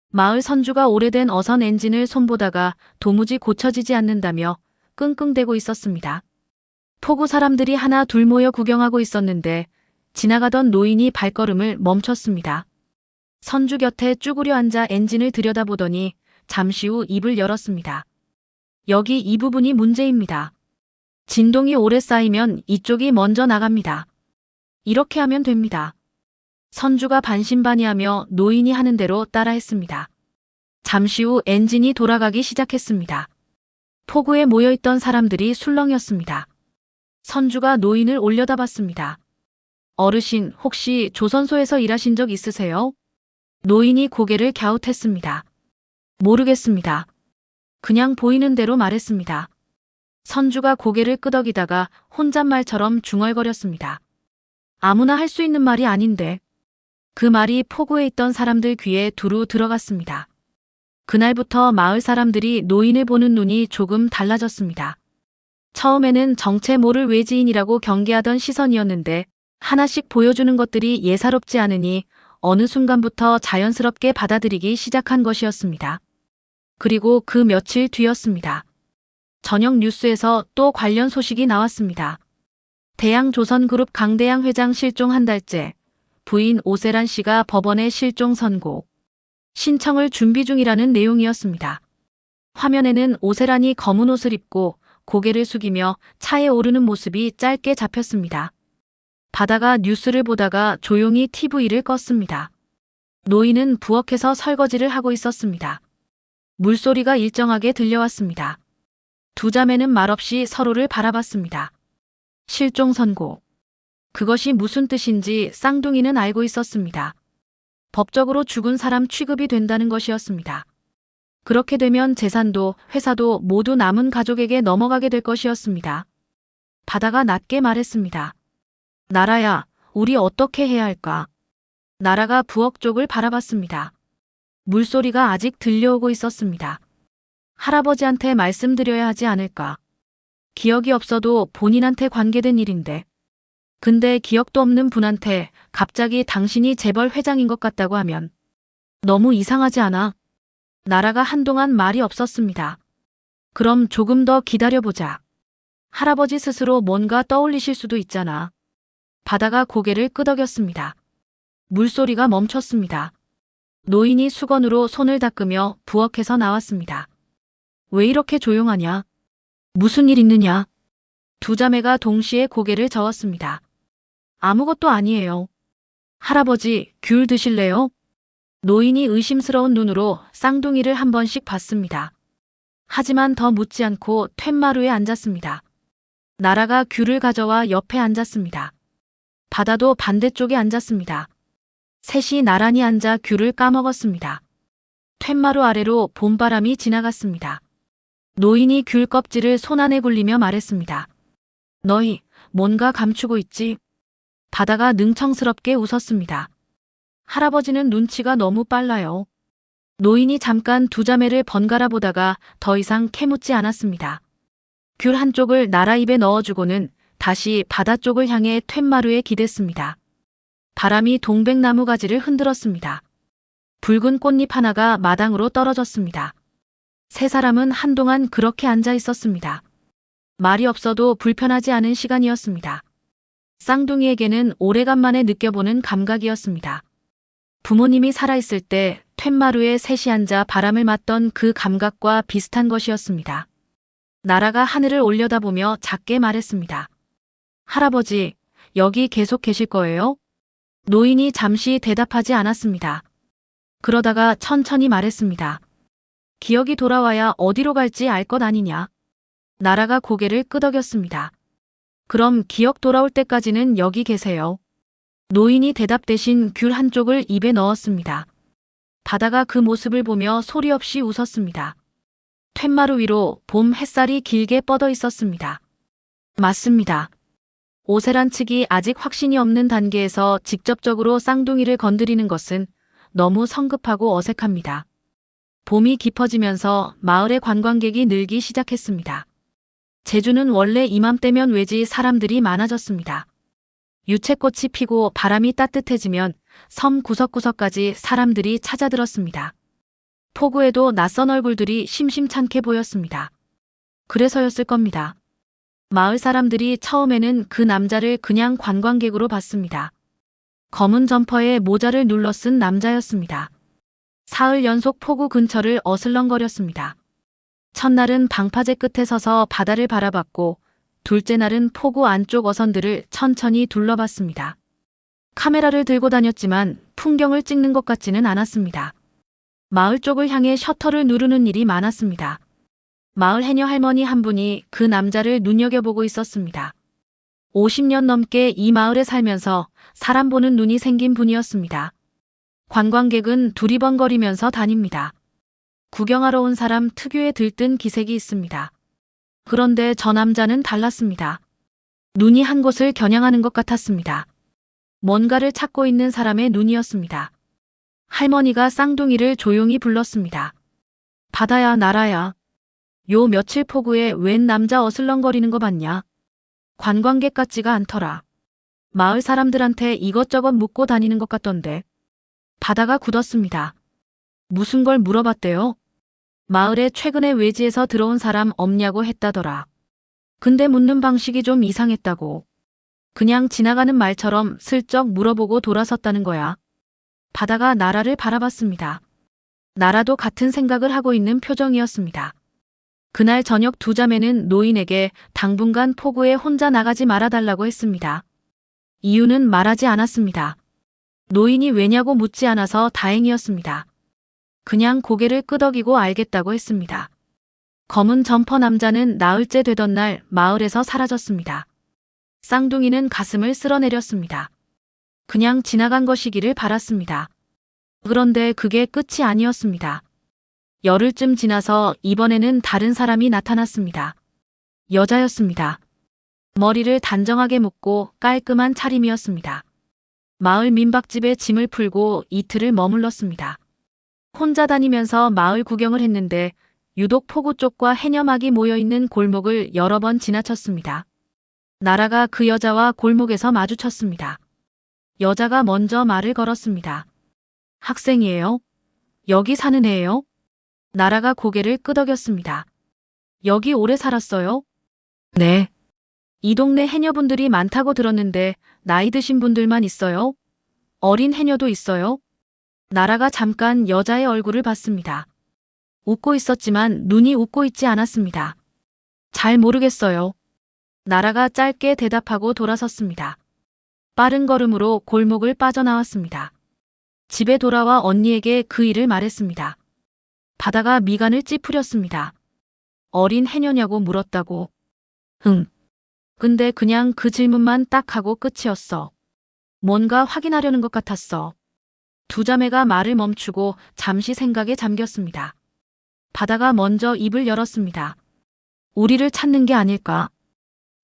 마을 선주가 오래된 어선 엔진을 손보다가 도무지 고쳐지지 않는다며 끙끙대고 있었습니다. 포구 사람들이 하나 둘 모여 구경하고 있었는데 지나가던 노인이 발걸음을 멈췄습니다. 선주 곁에 쭈그려 앉아 엔진을 들여다보더니 잠시 후 입을 열었습니다. 여기 이 부분이 문제입니다. 진동이 오래 쌓이면 이쪽이 먼저 나갑니다. 이렇게 하면 됩니다. 선주가 반신반의하며 노인이 하는 대로 따라했습니다. 잠시 후 엔진이 돌아가기 시작했습니다. 포구에 모여있던 사람들이 술렁였습니다. 선주가 노인을 올려다봤습니다. 어르신, 혹시 조선소에서 일하신 적 있으세요? 노인이 고개를 갸웃했습니다. 모르겠습니다. 그냥 보이는 대로 말했습니다. 선주가 고개를 끄덕이다가 혼잣말처럼 중얼거렸습니다. 아무나 할 수 있는 말이 아닌데. 그 말이 포구에 있던 사람들 귀에 두루 들어갔습니다. 그날부터 마을 사람들이 노인을 보는 눈이 조금 달라졌습니다. 처음에는 정체 모를 외지인이라고 경계하던 시선이었는데 하나씩 보여주는 것들이 예사롭지 않으니 어느 순간부터 자연스럽게 받아들이기 시작한 것이었습니다. 그리고 그 며칠 뒤였습니다. 저녁 뉴스에서 또 관련 소식이 나왔습니다. 대양조선그룹 강대양 회장 실종 한 달째, 부인 오세란 씨가 법원에 실종 선고, 신청을 준비 중이라는 내용이었습니다. 화면에는 오세란이 검은 옷을 입고 고개를 숙이며 차에 오르는 모습이 짧게 잡혔습니다. 바다가 뉴스를 보다가 조용히 TV를 껐습니다. 노인은 부엌에서 설거지를 하고 있었습니다. 물소리가 일정하게 들려왔습니다. 두 자매는 말없이 서로를 바라봤습니다. 실종 선고. 그것이 무슨 뜻인지 쌍둥이는 알고 있었습니다. 법적으로 죽은 사람 취급이 된다는 것이었습니다. 그렇게 되면 재산도 회사도 모두 남은 가족에게 넘어가게 될 것이었습니다. 바다가 낮게 말했습니다. 나라야, 우리 어떻게 해야 할까? 나라가 부엌 쪽을 바라봤습니다. 물소리가 아직 들려오고 있었습니다. 할아버지한테 말씀드려야 하지 않을까? 기억이 없어도 본인한테 관계된 일인데. 근데 기억도 없는 분한테 갑자기 당신이 재벌 회장인 것 같다고 하면 너무 이상하지 않아? 나라가 한동안 말이 없었습니다. 그럼 조금 더 기다려보자. 할아버지 스스로 뭔가 떠올리실 수도 있잖아. 바다가 고개를 끄덕였습니다. 물소리가 멈췄습니다. 노인이 수건으로 손을 닦으며 부엌에서 나왔습니다. 왜 이렇게 조용하냐? 무슨 일 있느냐? 두 자매가 동시에 고개를 저었습니다. 아무것도 아니에요. 할아버지, 귤 드실래요? 노인이 의심스러운 눈으로 쌍둥이를 한 번씩 봤습니다. 하지만 더 묻지 않고 툇마루에 앉았습니다. 나라가 귤을 가져와 옆에 앉았습니다. 바다도 반대쪽에 앉았습니다. 셋이 나란히 앉아 귤을 까먹었습니다. 툇마루 아래로 봄바람이 지나갔습니다. 노인이 귤 껍질을 손 안에 굴리며 말했습니다. 너희 뭔가 감추고 있지? 바다가 능청스럽게 웃었습니다. 할아버지는 눈치가 너무 빨라요. 노인이 잠깐 두 자매를 번갈아 보다가 더 이상 캐묻지 않았습니다. 귤 한쪽을 나라 입에 넣어주고는 다시 바다 쪽을 향해 툇마루에 기댔습니다. 바람이 동백나무 가지를 흔들었습니다. 붉은 꽃잎 하나가 마당으로 떨어졌습니다. 세 사람은 한동안 그렇게 앉아 있었습니다. 말이 없어도 불편하지 않은 시간이었습니다. 쌍둥이에게는 오래간만에 느껴보는 감각이었습니다. 부모님이 살아있을 때 툇마루에 셋이 앉아 바람을 맞던 그 감각과 비슷한 것이었습니다. 나라가 하늘을 올려다보며 작게 말했습니다. 할아버지, 여기 계속 계실 거예요? 노인이 잠시 대답하지 않았습니다. 그러다가 천천히 말했습니다. 기억이 돌아와야 어디로 갈지 알 것 아니냐. 나라가 고개를 끄덕였습니다. 그럼 기억 돌아올 때까지는 여기 계세요. 노인이 대답 대신 귤 한쪽을 입에 넣었습니다. 바다가 그 모습을 보며 소리 없이 웃었습니다. 툇마루 위로 봄 햇살이 길게 뻗어 있었습니다. 맞습니다. 오세란 측이 아직 확신이 없는 단계에서 직접적으로 쌍둥이를 건드리는 것은 너무 성급하고 어색합니다. 봄이 깊어지면서 마을의 관광객이 늘기 시작했습니다. 제주는 원래 이맘때면 외지 사람들이 많아졌습니다. 유채꽃이 피고 바람이 따뜻해지면 섬 구석구석까지 사람들이 찾아들었습니다. 포구에도 낯선 얼굴들이 심심찮게 보였습니다. 그래서였을 겁니다. 마을 사람들이 처음에는 그 남자를 그냥 관광객으로 봤습니다. 검은 점퍼에 모자를 눌러 쓴 남자였습니다. 사흘 연속 포구 근처를 어슬렁거렸습니다. 첫날은 방파제 끝에 서서 바다를 바라봤고 둘째 날은 포구 안쪽 어선들을 천천히 둘러봤습니다. 카메라를 들고 다녔지만 풍경을 찍는 것 같지는 않았습니다. 마을 쪽을 향해 셔터를 누르는 일이 많았습니다. 마을 해녀 할머니 한 분이 그 남자를 눈여겨보고 있었습니다. 50년 넘게 이 마을에 살면서 사람 보는 눈이 생긴 분이었습니다. 관광객은 두리번거리면서 다닙니다. 구경하러 온 사람 특유의 들뜬 기색이 있습니다. 그런데 저 남자는 달랐습니다. 눈이 한 곳을 겨냥하는 것 같았습니다. 뭔가를 찾고 있는 사람의 눈이었습니다. 할머니가 쌍둥이를 조용히 불렀습니다. 바다야, 나라야. 요 며칠 폭우에 웬 남자 어슬렁거리는 거 봤냐? 관광객 같지가 않더라. 마을 사람들한테 이것저것 묻고 다니는 것 같던데. 바다가 굳었습니다. 무슨 걸 물어봤대요? 마을에 최근에 외지에서 들어온 사람 없냐고 했다더라. 근데 묻는 방식이 좀 이상했다고. 그냥 지나가는 말처럼 슬쩍 물어보고 돌아섰다는 거야. 바다가 나라를 바라봤습니다. 나라도 같은 생각을 하고 있는 표정이었습니다. 그날 저녁 두 자매는 노인에게 당분간 폭우에 혼자 나가지 말아달라고 했습니다. 이유는 말하지 않았습니다. 노인이 왜냐고 묻지 않아서 다행이었습니다. 그냥 고개를 끄덕이고 알겠다고 했습니다. 검은 점퍼 남자는 나흘째 되던 날 마을에서 사라졌습니다. 쌍둥이는 가슴을 쓸어내렸습니다. 그냥 지나간 것이기를 바랐습니다. 그런데 그게 끝이 아니었습니다. 열흘쯤 지나서 이번에는 다른 사람이 나타났습니다. 여자였습니다. 머리를 단정하게 묶고 깔끔한 차림이었습니다. 마을 민박집에 짐을 풀고 이틀을 머물렀습니다. 혼자 다니면서 마을 구경을 했는데 유독 폭우 쪽과 해녀막이 모여있는 골목을 여러 번 지나쳤습니다. 나라가 그 여자와 골목에서 마주쳤습니다. 여자가 먼저 말을 걸었습니다. 학생이에요? 여기 사는 애예요? 나라가 고개를 끄덕였습니다. 여기 오래 살았어요? 네. 이 동네 해녀분들이 많다고 들었는데 나이 드신 분들만 있어요? 어린 해녀도 있어요? 나라가 잠깐 여자의 얼굴을 봤습니다. 웃고 있었지만 눈이 웃고 있지 않았습니다. 잘 모르겠어요. 나라가 짧게 대답하고 돌아섰습니다. 빠른 걸음으로 골목을 빠져나왔습니다. 집에 돌아와 언니에게 그 일을 말했습니다. 바다가 미간을 찌푸렸습니다. 어린 해녀냐고 물었다고. 근데 그냥 그 질문만 딱 하고 끝이었어. 뭔가 확인하려는 것 같았어. 두 자매가 말을 멈추고 잠시 생각에 잠겼습니다. 바다가 먼저 입을 열었습니다. 우리를 찾는 게 아닐까?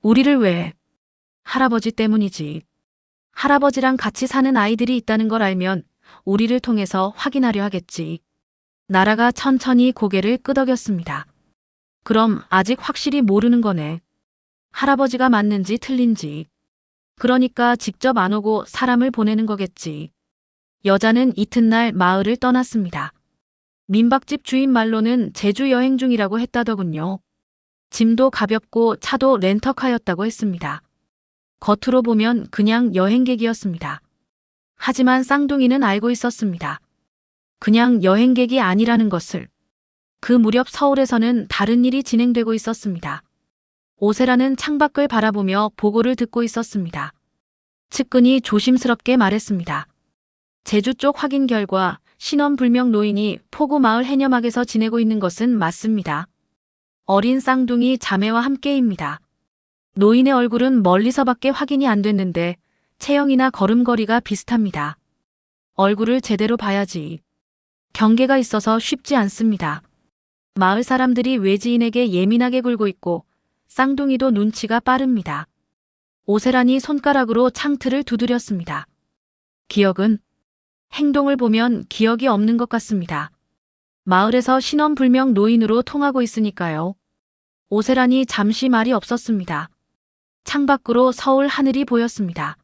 우리를 왜? 할아버지 때문이지. 할아버지랑 같이 사는 아이들이 있다는 걸 알면 우리를 통해서 확인하려 하겠지. 나라가 천천히 고개를 끄덕였습니다. 그럼 아직 확실히 모르는 거네. 할아버지가 맞는지 틀린지. 그러니까 직접 안 오고 사람을 보내는 거겠지. 여자는 이튿날 마을을 떠났습니다. 민박집 주인 말로는 제주 여행 중이라고 했다더군요. 짐도 가볍고 차도 렌터카였다고 했습니다. 겉으로 보면 그냥 여행객이었습니다. 하지만 쌍둥이는 알고 있었습니다. 그냥 여행객이 아니라는 것을. 그 무렵 서울에서는 다른 일이 진행되고 있었습니다. 오세라는 창밖을 바라보며 보고를 듣고 있었습니다. 측근이 조심스럽게 말했습니다. 제주 쪽 확인 결과 신원불명 노인이 포구 마을 해녀막에서 지내고 있는 것은 맞습니다. 어린 쌍둥이 자매와 함께입니다. 노인의 얼굴은 멀리서밖에 확인이 안 됐는데 체형이나 걸음걸이가 비슷합니다. 얼굴을 제대로 봐야지. 경계가 있어서 쉽지 않습니다. 마을 사람들이 외지인에게 예민하게 굴고 있고 쌍둥이도 눈치가 빠릅니다. 오세란이 손가락으로 창틀을 두드렸습니다. 기억은? 행동을 보면 기억이 없는 것 같습니다. 마을에서 신원불명 노인으로 통하고 있으니까요. 오세란이 잠시 말이 없었습니다. 창밖으로 서울 하늘이 보였습니다.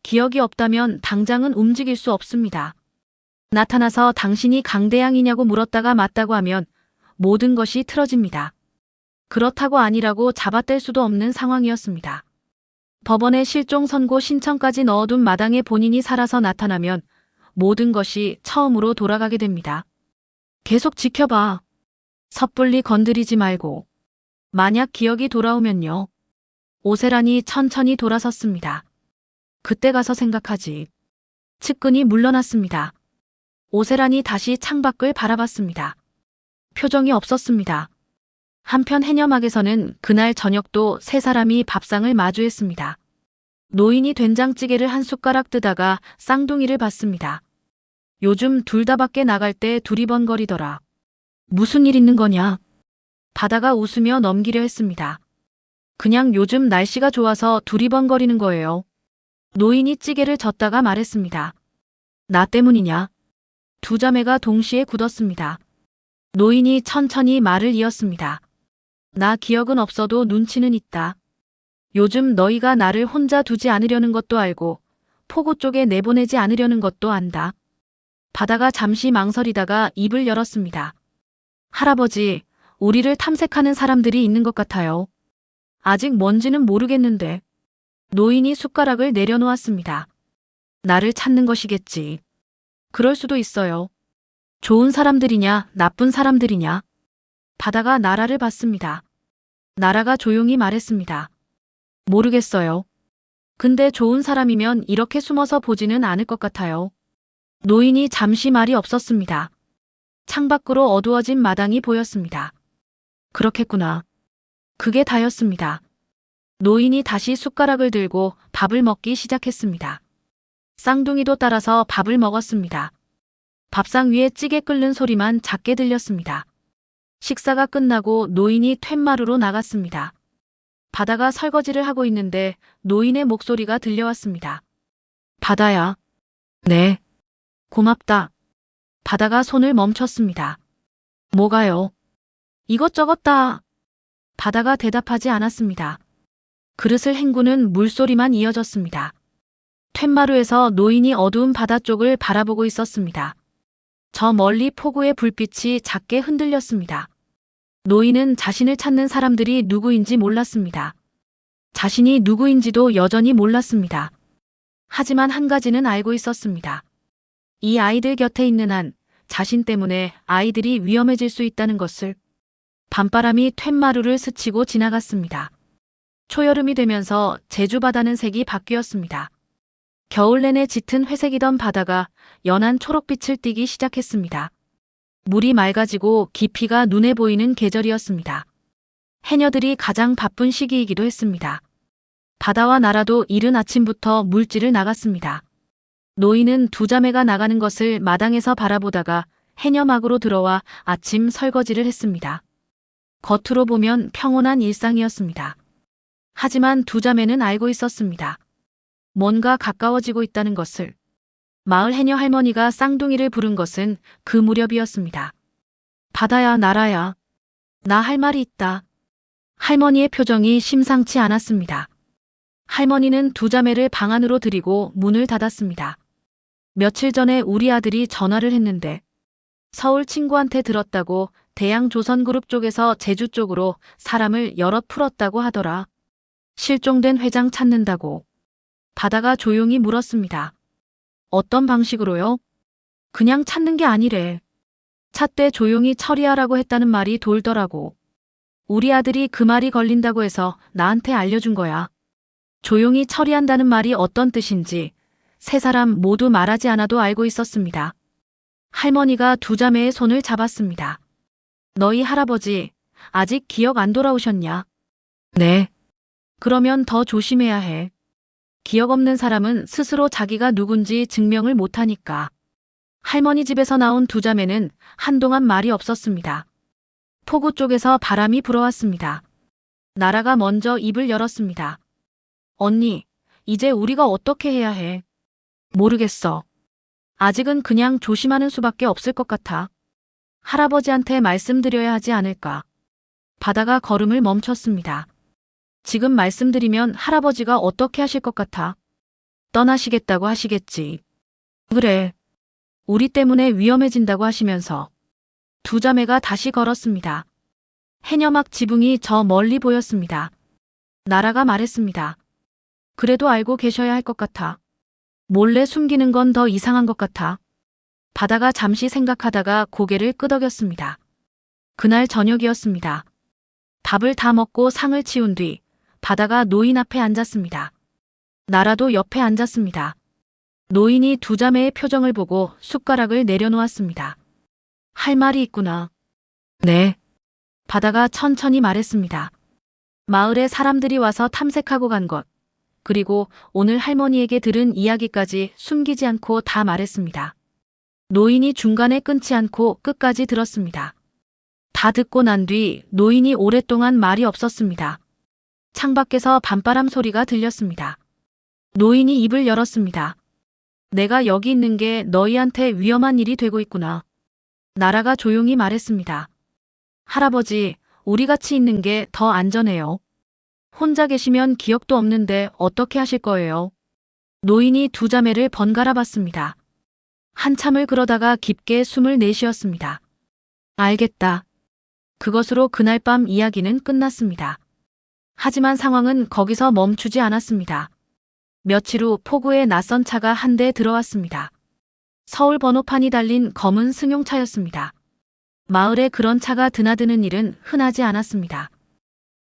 기억이 없다면 당장은 움직일 수 없습니다. 나타나서 당신이 강대양이냐고 물었다가 맞다고 하면 모든 것이 틀어집니다. 그렇다고 아니라고 잡아뗄 수도 없는 상황이었습니다. 법원에 실종 선고 신청까지 넣어둔 마당에 본인이 살아서 나타나면 모든 것이 처음으로 돌아가게 됩니다. 계속 지켜봐. 섣불리 건드리지 말고. 만약 기억이 돌아오면요. 오세란이 천천히 돌아섰습니다. 그때 가서 생각하지. 측근이 물러났습니다. 오세란이 다시 창밖을 바라봤습니다. 표정이 없었습니다. 한편 해녀막에서는 그날 저녁도 세 사람이 밥상을 마주했습니다. 노인이 된장찌개를 한 숟가락 뜨다가 쌍둥이를 봤습니다. 요즘 둘 다 밖에 나갈 때 두리번거리더라. 무슨 일 있는 거냐? 바다가 웃으며 넘기려 했습니다. 그냥 요즘 날씨가 좋아서 두리번거리는 거예요. 노인이 찌개를 젓다가 말했습니다. 나 때문이냐? 두 자매가 동시에 굳었습니다. 노인이 천천히 말을 이었습니다. 나 기억은 없어도 눈치는 있다. 요즘 너희가 나를 혼자 두지 않으려는 것도 알고 포구 쪽에 내보내지 않으려는 것도 안다. 바다가 잠시 망설이다가 입을 열었습니다. 할아버지, 우리를 탐색하는 사람들이 있는 것 같아요. 아직 뭔지는 모르겠는데. 노인이 숟가락을 내려놓았습니다. 나를 찾는 것이겠지. 그럴 수도 있어요. 좋은 사람들이냐, 나쁜 사람들이냐. 바다가 나라를 봤습니다. 나라가 조용히 말했습니다. 모르겠어요. 근데 좋은 사람이면 이렇게 숨어서 보지는 않을 것 같아요. 노인이 잠시 말이 없었습니다. 창밖으로 어두워진 마당이 보였습니다. 그렇겠구나. 그게 다였습니다. 노인이 다시 숟가락을 들고 밥을 먹기 시작했습니다. 쌍둥이도 따라서 밥을 먹었습니다. 밥상 위에 찌개 끓는 소리만 작게 들렸습니다. 식사가 끝나고 노인이 툇마루로 나갔습니다. 바다가 설거지를 하고 있는데 노인의 목소리가 들려왔습니다. 바다야. 네. 고맙다. 바다가 손을 멈췄습니다. 뭐가요? 이것저것 다. 바다가 대답하지 않았습니다. 그릇을 헹구는 물소리만 이어졌습니다. 툇마루에서 노인이 어두운 바다 쪽을 바라보고 있었습니다. 저 멀리 폭우의 불빛이 작게 흔들렸습니다. 노인은 자신을 찾는 사람들이 누구인지 몰랐습니다. 자신이 누구인지도 여전히 몰랐습니다. 하지만 한 가지는 알고 있었습니다. 이 아이들 곁에 있는 한 자신 때문에 아이들이 위험해질 수 있다는 것을. 밤바람이 툇마루를 스치고 지나갔습니다. 초여름이 되면서 제주 바다는 색이 바뀌었습니다. 겨울 내내 짙은 회색이던 바다가 연한 초록빛을 띠기 시작했습니다. 물이 맑아지고 깊이가 눈에 보이는 계절이었습니다. 해녀들이 가장 바쁜 시기이기도 했습니다. 바다와 나라도 이른 아침부터 물질을 나갔습니다. 노인은 두 자매가 나가는 것을 마당에서 바라보다가 해녀막으로 들어와 아침 설거지를 했습니다. 겉으로 보면 평온한 일상이었습니다. 하지만 두 자매는 알고 있었습니다. 뭔가 가까워지고 있다는 것을. 마을 해녀 할머니가 쌍둥이를 부른 것은 그 무렵이었습니다. 바다야, 나라야. 나 할 말이 있다. 할머니의 표정이 심상치 않았습니다. 할머니는 두 자매를 방 안으로 들이고 문을 닫았습니다. 며칠 전에 우리 아들이 전화를 했는데 서울 친구한테 들었다고 대양조선그룹 쪽에서 제주 쪽으로 사람을 여럿 풀었다고 하더라. 실종된 회장 찾는다고. 바다가 조용히 물었습니다. 어떤 방식으로요? 그냥 찾는 게 아니래. 찾되 조용히 처리하라고 했다는 말이 돌더라고. 우리 아들이 그 말이 걸린다고 해서 나한테 알려준 거야. 조용히 처리한다는 말이 어떤 뜻인지 세 사람 모두 말하지 않아도 알고 있었습니다. 할머니가 두 자매의 손을 잡았습니다. 너희 할아버지 아직 기억 안 돌아오셨냐? 네. 그러면 더 조심해야 해. 기억 없는 사람은 스스로 자기가 누군지 증명을 못하니까. 할머니 집에서 나온 두 자매는 한동안 말이 없었습니다. 포구 쪽에서 바람이 불어왔습니다. 나라가 먼저 입을 열었습니다. 언니, 이제 우리가 어떻게 해야 해? 모르겠어. 아직은 그냥 조심하는 수밖에 없을 것 같아. 할아버지한테 말씀드려야 하지 않을까. 바다가 걸음을 멈췄습니다. 지금 말씀드리면 할아버지가 어떻게 하실 것 같아? 떠나시겠다고 하시겠지. 그래. 우리 때문에 위험해진다고 하시면서. 두 자매가 다시 걸었습니다. 해녀막 지붕이 저 멀리 보였습니다. 나라가 말했습니다. 그래도 알고 계셔야 할 것 같아. 몰래 숨기는 건 더 이상한 것 같아. 바다가 잠시 생각하다가 고개를 끄덕였습니다. 그날 저녁이었습니다. 밥을 다 먹고 상을 치운 뒤 바다가 노인 앞에 앉았습니다. 나라도 옆에 앉았습니다. 노인이 두 자매의 표정을 보고 숟가락을 내려놓았습니다. 할 말이 있구나. 네. 바다가 천천히 말했습니다. 마을에 사람들이 와서 탐색하고 간 것. 그리고 오늘 할머니에게 들은 이야기까지 숨기지 않고 다 말했습니다. 노인이 중간에 끊지 않고 끝까지 들었습니다. 다 듣고 난 뒤 노인이 오랫동안 말이 없었습니다. 창밖에서 밤바람 소리가 들렸습니다. 노인이 입을 열었습니다. 내가 여기 있는 게 너희한테 위험한 일이 되고 있구나. 나라가 조용히 말했습니다. 할아버지, 우리 같이 있는 게 더 안전해요. 혼자 계시면 기억도 없는데 어떻게 하실 거예요? 노인이 두 자매를 번갈아 봤습니다. 한참을 그러다가 깊게 숨을 내쉬었습니다. 알겠다. 그것으로 그날 밤 이야기는 끝났습니다. 하지만 상황은 거기서 멈추지 않았습니다. 며칠 후 포구에 낯선 차가 한 대 들어왔습니다. 서울 번호판이 달린 검은 승용차였습니다. 마을에 그런 차가 드나드는 일은 흔하지 않았습니다.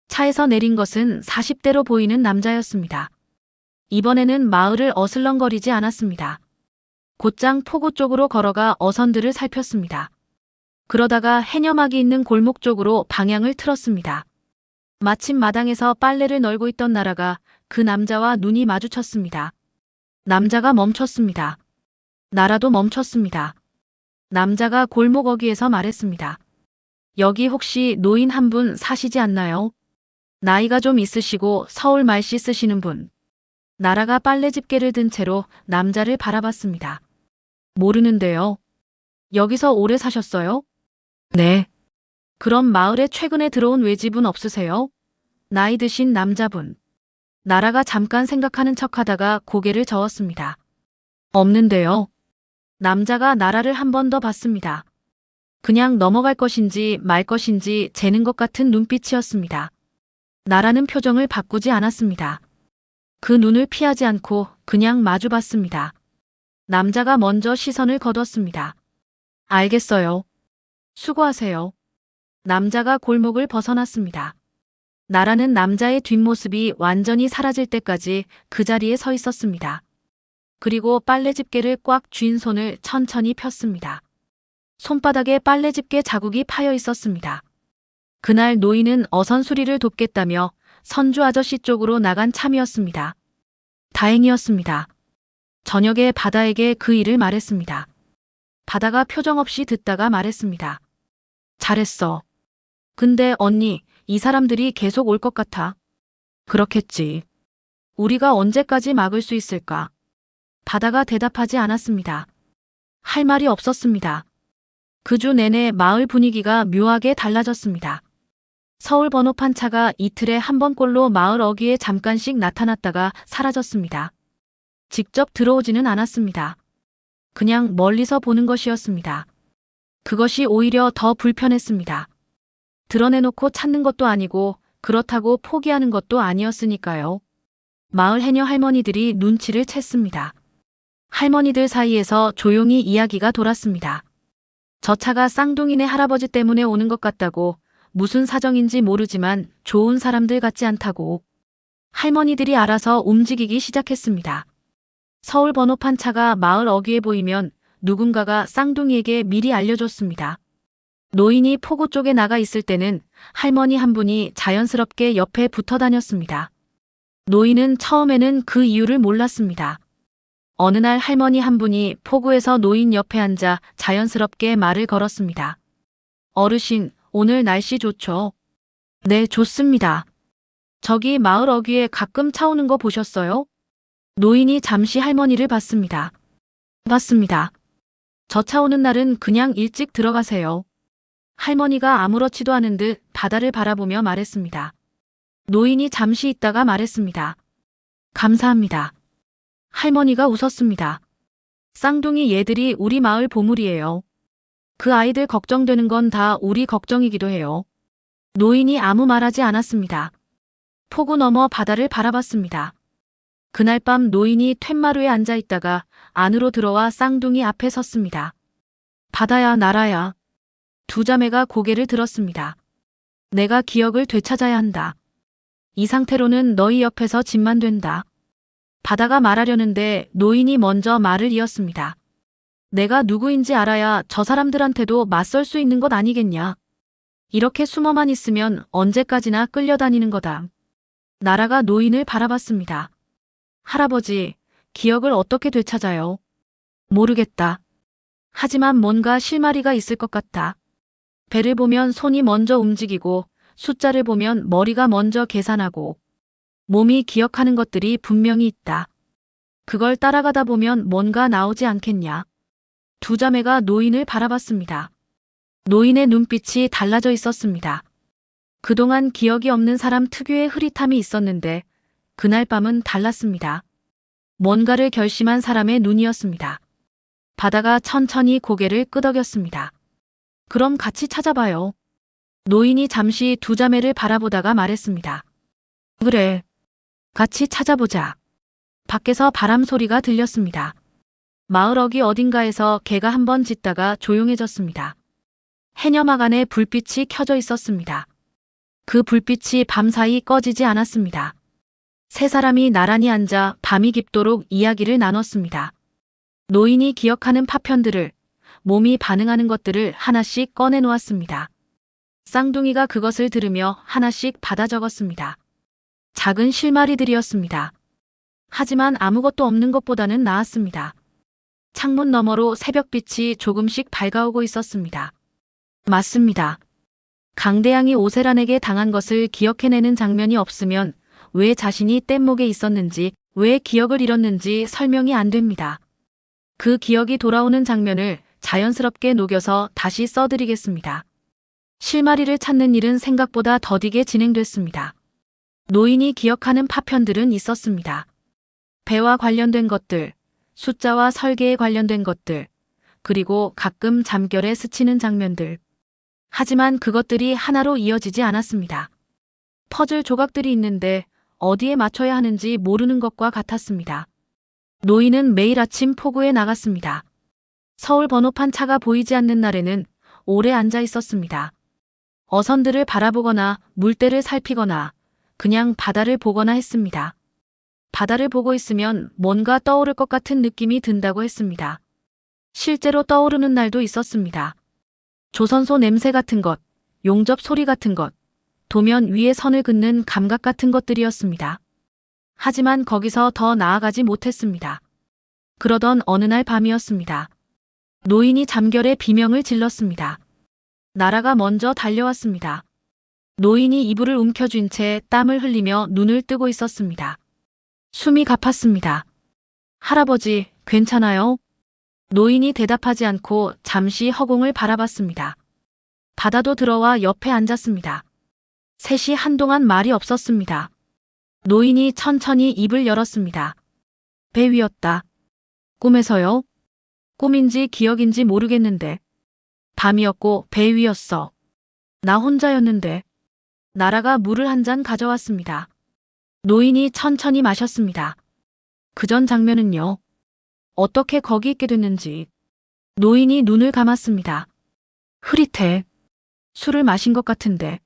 차에서 내린 것은 40대로 보이는 남자였습니다. 이번에는 마을을 어슬렁거리지 않았습니다. 곧장 포구 쪽으로 걸어가 어선들을 살폈습니다. 그러다가 해녀막이 있는 골목 쪽으로 방향을 틀었습니다. 마침 마당에서 빨래를 널고 있던 나라가 그 남자와 눈이 마주쳤습니다. 남자가 멈췄습니다. 나라도 멈췄습니다. 남자가 골목 어귀에서 말했습니다. 여기 혹시 노인 한 분 사시지 않나요? 나이가 좀 있으시고 서울 말씨 쓰시는 분. 나라가 빨래 집게를 든 채로 남자를 바라봤습니다. 모르는데요. 여기서 오래 사셨어요? 네. 그럼 마을에 최근에 들어온 외집은 없으세요? 나이 드신 남자분. 나라가 잠깐 생각하는 척하다가 고개를 저었습니다. 없는데요. 남자가 나라를 한 번 더 봤습니다. 그냥 넘어갈 것인지 말 것인지 재는 것 같은 눈빛이었습니다. 나라는 표정을 바꾸지 않았습니다. 그 눈을 피하지 않고 그냥 마주 봤습니다. 남자가 먼저 시선을 거뒀습니다. 알겠어요. 수고하세요. 남자가 골목을 벗어났습니다. 나라는 남자의 뒷모습이 완전히 사라질 때까지 그 자리에 서 있었습니다. 그리고 빨래 집게를 꽉 쥔 손을 천천히 폈습니다. 손바닥에 빨래 집게 자국이 파여 있었습니다. 그날 노인은 어선 수리를 돕겠다며 선주 아저씨 쪽으로 나간 참이었습니다. 다행이었습니다. 저녁에 바다에게 그 일을 말했습니다. 바다가 표정 없이 듣다가 말했습니다. 잘했어. 근데 언니, 이 사람들이 계속 올 것 같아. 그렇겠지. 우리가 언제까지 막을 수 있을까? 바다가 대답하지 않았습니다. 할 말이 없었습니다. 그 주 내내 마을 분위기가 묘하게 달라졌습니다. 서울 번호판 차가 이틀에 한 번꼴로 마을 어귀에 잠깐씩 나타났다가 사라졌습니다. 직접 들어오지는 않았습니다. 그냥 멀리서 보는 것이었습니다. 그것이 오히려 더 불편했습니다. 드러내놓고 찾는 것도 아니고 그렇다고 포기하는 것도 아니었으니까요. 마을 해녀 할머니들이 눈치를 챘습니다. 할머니들 사이에서 조용히 이야기가 돌았습니다. 저 차가 쌍둥이네 할아버지 때문에 오는 것 같다고, 무슨 사정인지 모르지만 좋은 사람들 같지 않다고. 할머니들이 알아서 움직이기 시작했습니다. 서울 번호판 차가 마을 어귀에 보이면 누군가가 쌍둥이에게 미리 알려줬습니다. 노인이 포구 쪽에 나가 있을 때는 할머니 한 분이 자연스럽게 옆에 붙어 다녔습니다. 노인은 처음에는 그 이유를 몰랐습니다. 어느 날 할머니 한 분이 포구에서 노인 옆에 앉아 자연스럽게 말을 걸었습니다. 어르신, 오늘 날씨 좋죠? 네, 좋습니다. 저기 마을 어귀에 가끔 차 오는 거 보셨어요? 노인이 잠시 할머니를 봤습니다. 봤습니다. 저 차 오는 날은 그냥 일찍 들어가세요. 할머니가 아무렇지도 않은 듯 바다를 바라보며 말했습니다. 노인이 잠시 있다가 말했습니다. 감사합니다. 할머니가 웃었습니다. 쌍둥이 얘들이 우리 마을 보물이에요. 그 아이들 걱정되는 건 다 우리 걱정이기도 해요. 노인이 아무 말하지 않았습니다. 포구 너머 바다를 바라봤습니다. 그날 밤 노인이 툇마루에 앉아 있다가 안으로 들어와 쌍둥이 앞에 섰습니다. 바다야, 나라야. 두 자매가 고개를 들었습니다. 내가 기억을 되찾아야 한다. 이 상태로는 너희 옆에서 짐만 된다. 바다가 말하려는데 노인이 먼저 말을 이었습니다. 내가 누구인지 알아야 저 사람들한테도 맞설 수 있는 것 아니겠냐. 이렇게 숨어만 있으면 언제까지나 끌려다니는 거다. 나라가 노인을 바라봤습니다. 할아버지, 기억을 어떻게 되찾아요? 모르겠다. 하지만 뭔가 실마리가 있을 것 같다. 배를 보면 손이 먼저 움직이고 숫자를 보면 머리가 먼저 계산하고 몸이 기억하는 것들이 분명히 있다. 그걸 따라가다 보면 뭔가 나오지 않겠냐. 두 자매가 노인을 바라봤습니다. 노인의 눈빛이 달라져 있었습니다. 그동안 기억이 없는 사람 특유의 흐릿함이 있었는데 그날 밤은 달랐습니다. 뭔가를 결심한 사람의 눈이었습니다. 바다가 천천히 고개를 끄덕였습니다. 그럼 같이 찾아봐요. 노인이 잠시 두 자매를 바라보다가 말했습니다. 그래. 같이 찾아보자. 밖에서 바람 소리가 들렸습니다. 마을 어귀 어딘가에서 개가 한번 짖다가 조용해졌습니다. 해녀막 안에 불빛이 켜져 있었습니다. 그 불빛이 밤사이 꺼지지 않았습니다. 세 사람이 나란히 앉아 밤이 깊도록 이야기를 나눴습니다. 노인이 기억하는 파편들을, 몸이 반응하는 것들을 하나씩 꺼내 놓았습니다. 쌍둥이가 그것을 들으며 하나씩 받아 적었습니다. 작은 실마리들이었습니다. 하지만 아무것도 없는 것보다는 나았습니다. 창문 너머로 새벽빛이 조금씩 밝아오고 있었습니다. 맞습니다. 강대양이 오세란에게 당한 것을 기억해내는 장면이 없으면 왜 자신이 뗏목에 있었는지, 왜 기억을 잃었는지 설명이 안 됩니다. 그 기억이 돌아오는 장면을 자연스럽게 녹여서 다시 써드리겠습니다. 실마리를 찾는 일은 생각보다 더디게 진행됐습니다. 노인이 기억하는 파편들은 있었습니다. 배와 관련된 것들, 숫자와 설계에 관련된 것들, 그리고 가끔 잠결에 스치는 장면들. 하지만 그것들이 하나로 이어지지 않았습니다. 퍼즐 조각들이 있는데 어디에 맞춰야 하는지 모르는 것과 같았습니다. 노인은 매일 아침 포구에 나갔습니다. 서울 번호판 차가 보이지 않는 날에는 오래 앉아 있었습니다. 어선들을 바라보거나 물때를 살피거나 그냥 바다를 보거나 했습니다. 바다를 보고 있으면 뭔가 떠오를 것 같은 느낌이 든다고 했습니다. 실제로 떠오르는 날도 있었습니다. 조선소 냄새 같은 것, 용접 소리 같은 것, 도면 위에 선을 긋는 감각 같은 것들이었습니다. 하지만 거기서 더 나아가지 못했습니다. 그러던 어느 날 밤이었습니다. 노인이 잠결에 비명을 질렀습니다. 나라가 먼저 달려왔습니다. 노인이 이불을 움켜쥔 채 땀을 흘리며 눈을 뜨고 있었습니다. 숨이 가팠습니다. 할아버지, 괜찮아요? 노인이 대답하지 않고 잠시 허공을 바라봤습니다. 바다도 들어와 옆에 앉았습니다. 셋이 한동안 말이 없었습니다. 노인이 천천히 입을 열었습니다. 배 위였다. 꿈에서요? 꿈인지 기억인지 모르겠는데. 밤이었고 배 위였어. 나 혼자였는데. 나라가 물을 한 잔 가져왔습니다. 노인이 천천히 마셨습니다. 그전 장면은요. 어떻게 거기 있게 됐는지. 노인이 눈을 감았습니다. 흐릿해. 술을 마신 것 같은데.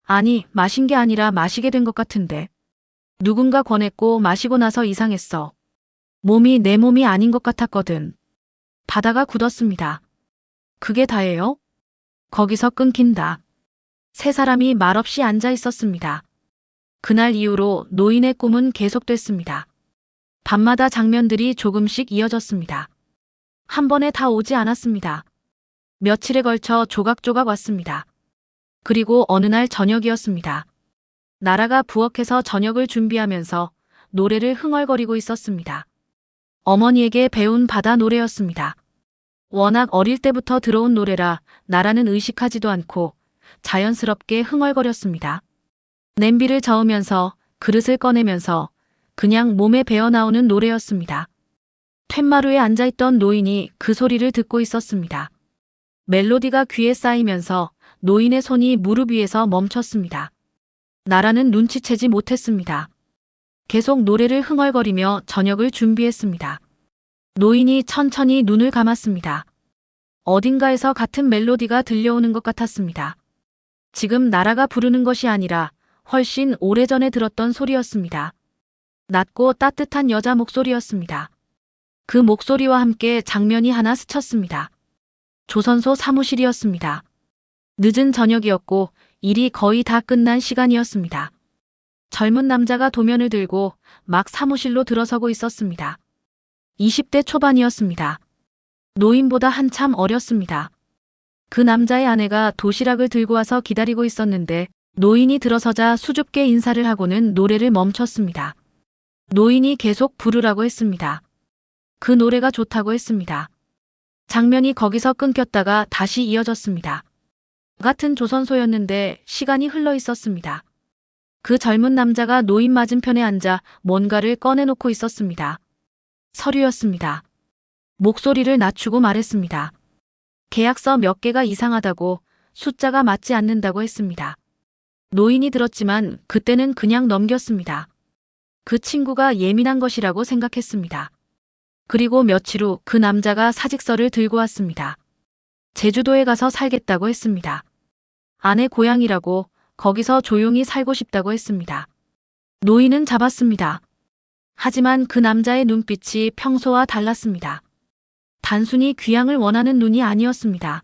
아니, 마신 게 아니라 마시게 된 것 같은데. 누군가 권했고 마시고 나서 이상했어. 몸이 내 몸이 아닌 것 같았거든. 바다가 굳었습니다. 그게 다예요? 거기서 끊긴다. 세 사람이 말없이 앉아 있었습니다. 그날 이후로 노인의 꿈은 계속됐습니다. 밤마다 장면들이 조금씩 이어졌습니다. 한 번에 다 오지 않았습니다. 며칠에 걸쳐 조각조각 왔습니다. 그리고 어느 날 저녁이었습니다. 나라가 부엌에서 저녁을 준비하면서 노래를 흥얼거리고 있었습니다. 어머니에게 배운 바다 노래였습니다. 워낙 어릴 때부터 들어온 노래라 나라는 의식하지도 않고 자연스럽게 흥얼거렸습니다. 냄비를 저으면서 그릇을 꺼내면서 그냥 몸에 배어나오는 노래였습니다. 툇마루에 앉아있던 노인이 그 소리를 듣고 있었습니다. 멜로디가 귀에 쌓이면서 노인의 손이 무릎 위에서 멈췄습니다. 나라는 눈치채지 못했습니다. 계속 노래를 흥얼거리며 저녁을 준비했습니다. 노인이 천천히 눈을 감았습니다. 어딘가에서 같은 멜로디가 들려오는 것 같았습니다. 지금 나라가 부르는 것이 아니라 훨씬 오래전에 들었던 소리였습니다. 낮고 따뜻한 여자 목소리였습니다. 그 목소리와 함께 장면이 하나 스쳤습니다. 조선소 사무실이었습니다. 늦은 저녁이었고 일이 거의 다 끝난 시간이었습니다. 젊은 남자가 도면을 들고 막 사무실로 들어서고 있었습니다. 20대 초반이었습니다. 노인보다 한참 어렸습니다. 그 남자의 아내가 도시락을 들고 와서 기다리고 있었는데 노인이 들어서자 수줍게 인사를 하고는 노래를 멈췄습니다. 노인이 계속 부르라고 했습니다. 그 노래가 좋다고 했습니다. 장면이 거기서 끊겼다가 다시 이어졌습니다. 같은 조선소였는데 시간이 흘러 있었습니다. 그 젊은 남자가 노인 맞은편에 앉아 뭔가를 꺼내놓고 있었습니다. 서류였습니다. 목소리를 낮추고 말했습니다. 계약서 몇 개가 이상하다고, 숫자가 맞지 않는다고 했습니다. 노인이 들었지만 그때는 그냥 넘겼습니다. 그 친구가 예민한 것이라고 생각했습니다. 그리고 며칠 후 그 남자가 사직서를 들고 왔습니다. 제주도에 가서 살겠다고 했습니다. 아내 고향이라고, 거기서 조용히 살고 싶다고 했습니다. 노인은 잡았습니다. 하지만 그 남자의 눈빛이 평소와 달랐습니다. 단순히 귀향을 원하는 눈이 아니었습니다.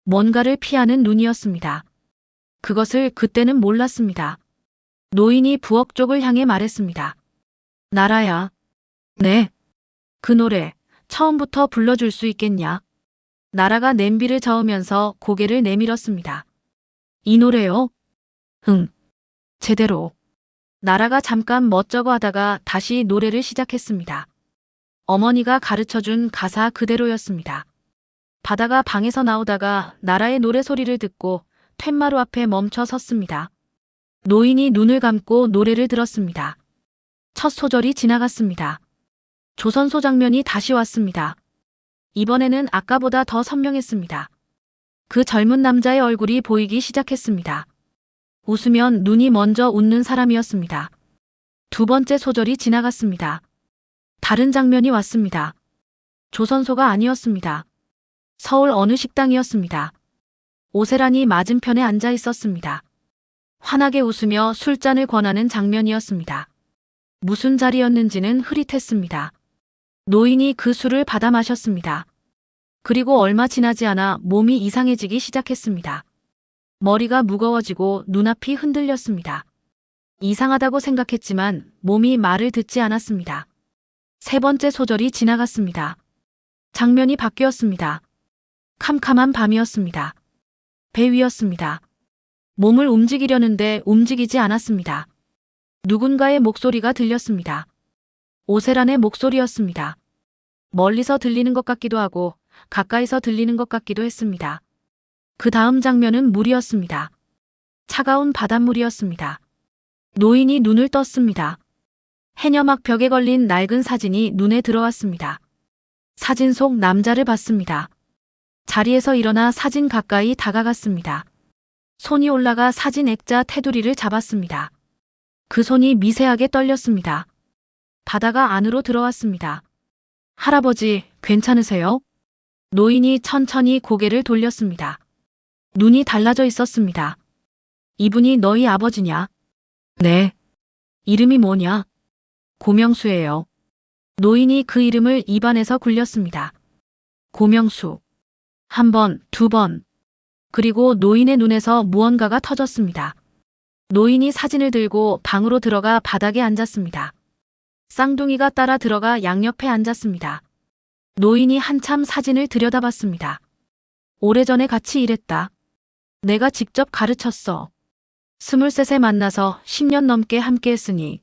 뭔가를 피하는 눈이었습니다. 그것을 그때는 몰랐습니다. 노인이 부엌 쪽을 향해 말했습니다. 나라야. 네. 그 노래 처음부터 불러줄 수 있겠냐? 나라가 냄비를 저으면서 고개를 내밀었습니다. 이 노래요? 응. 제대로. 나라가 잠깐 멋쩍어 하다가 다시 노래를 시작했습니다. 어머니가 가르쳐준 가사 그대로였습니다. 바다가 방에서 나오다가 나라의 노래 소리를 듣고 툇마루 앞에 멈춰 섰습니다. 노인이 눈을 감고 노래를 들었습니다. 첫 소절이 지나갔습니다. 조선소 장면이 다시 왔습니다. 이번에는 아까보다 더 선명했습니다. 그 젊은 남자의 얼굴이 보이기 시작했습니다. 웃으면 눈이 먼저 웃는 사람이었습니다. 두 번째 소절이 지나갔습니다. 다른 장면이 왔습니다. 조선소가 아니었습니다. 서울 어느 식당이었습니다. 오세란이 맞은편에 앉아 있었습니다. 환하게 웃으며 술잔을 권하는 장면이었습니다. 무슨 자리였는지는 흐릿했습니다. 노인이 그 술을 받아 마셨습니다. 그리고 얼마 지나지 않아 몸이 이상해지기 시작했습니다. 머리가 무거워지고 눈앞이 흔들렸습니다. 이상하다고 생각했지만 몸이 말을 듣지 않았습니다. 세 번째 소절이 지나갔습니다. 장면이 바뀌었습니다. 캄캄한 밤이었습니다. 배 위였습니다. 몸을 움직이려는데 움직이지 않았습니다. 누군가의 목소리가 들렸습니다. 오세란의 목소리였습니다. 멀리서 들리는 것 같기도 하고 가까이서 들리는 것 같기도 했습니다. 그 다음 장면은 물이었습니다. 차가운 바닷물이었습니다. 노인이 눈을 떴습니다. 해녀막 벽에 걸린 낡은 사진이 눈에 들어왔습니다. 사진 속 남자를 봤습니다. 자리에서 일어나 사진 가까이 다가갔습니다. 손이 올라가 사진 액자 테두리를 잡았습니다. 그 손이 미세하게 떨렸습니다. 바다가 안으로 들어왔습니다. 할아버지, 괜찮으세요? 노인이 천천히 고개를 돌렸습니다. 눈이 달라져 있었습니다. 이분이 너희 아버지냐? 네. 이름이 뭐냐? 고명수예요. 노인이 그 이름을 입안에서 굴렸습니다. 고명수. 한 번, 두 번. 그리고 노인의 눈에서 무언가가 터졌습니다. 노인이 사진을 들고 방으로 들어가 바닥에 앉았습니다. 쌍둥이가 따라 들어가 양옆에 앉았습니다. 노인이 한참 사진을 들여다봤습니다. 오래전에 같이 일했다. 내가 직접 가르쳤어. 23세 만나서 10년 넘게 함께했으니.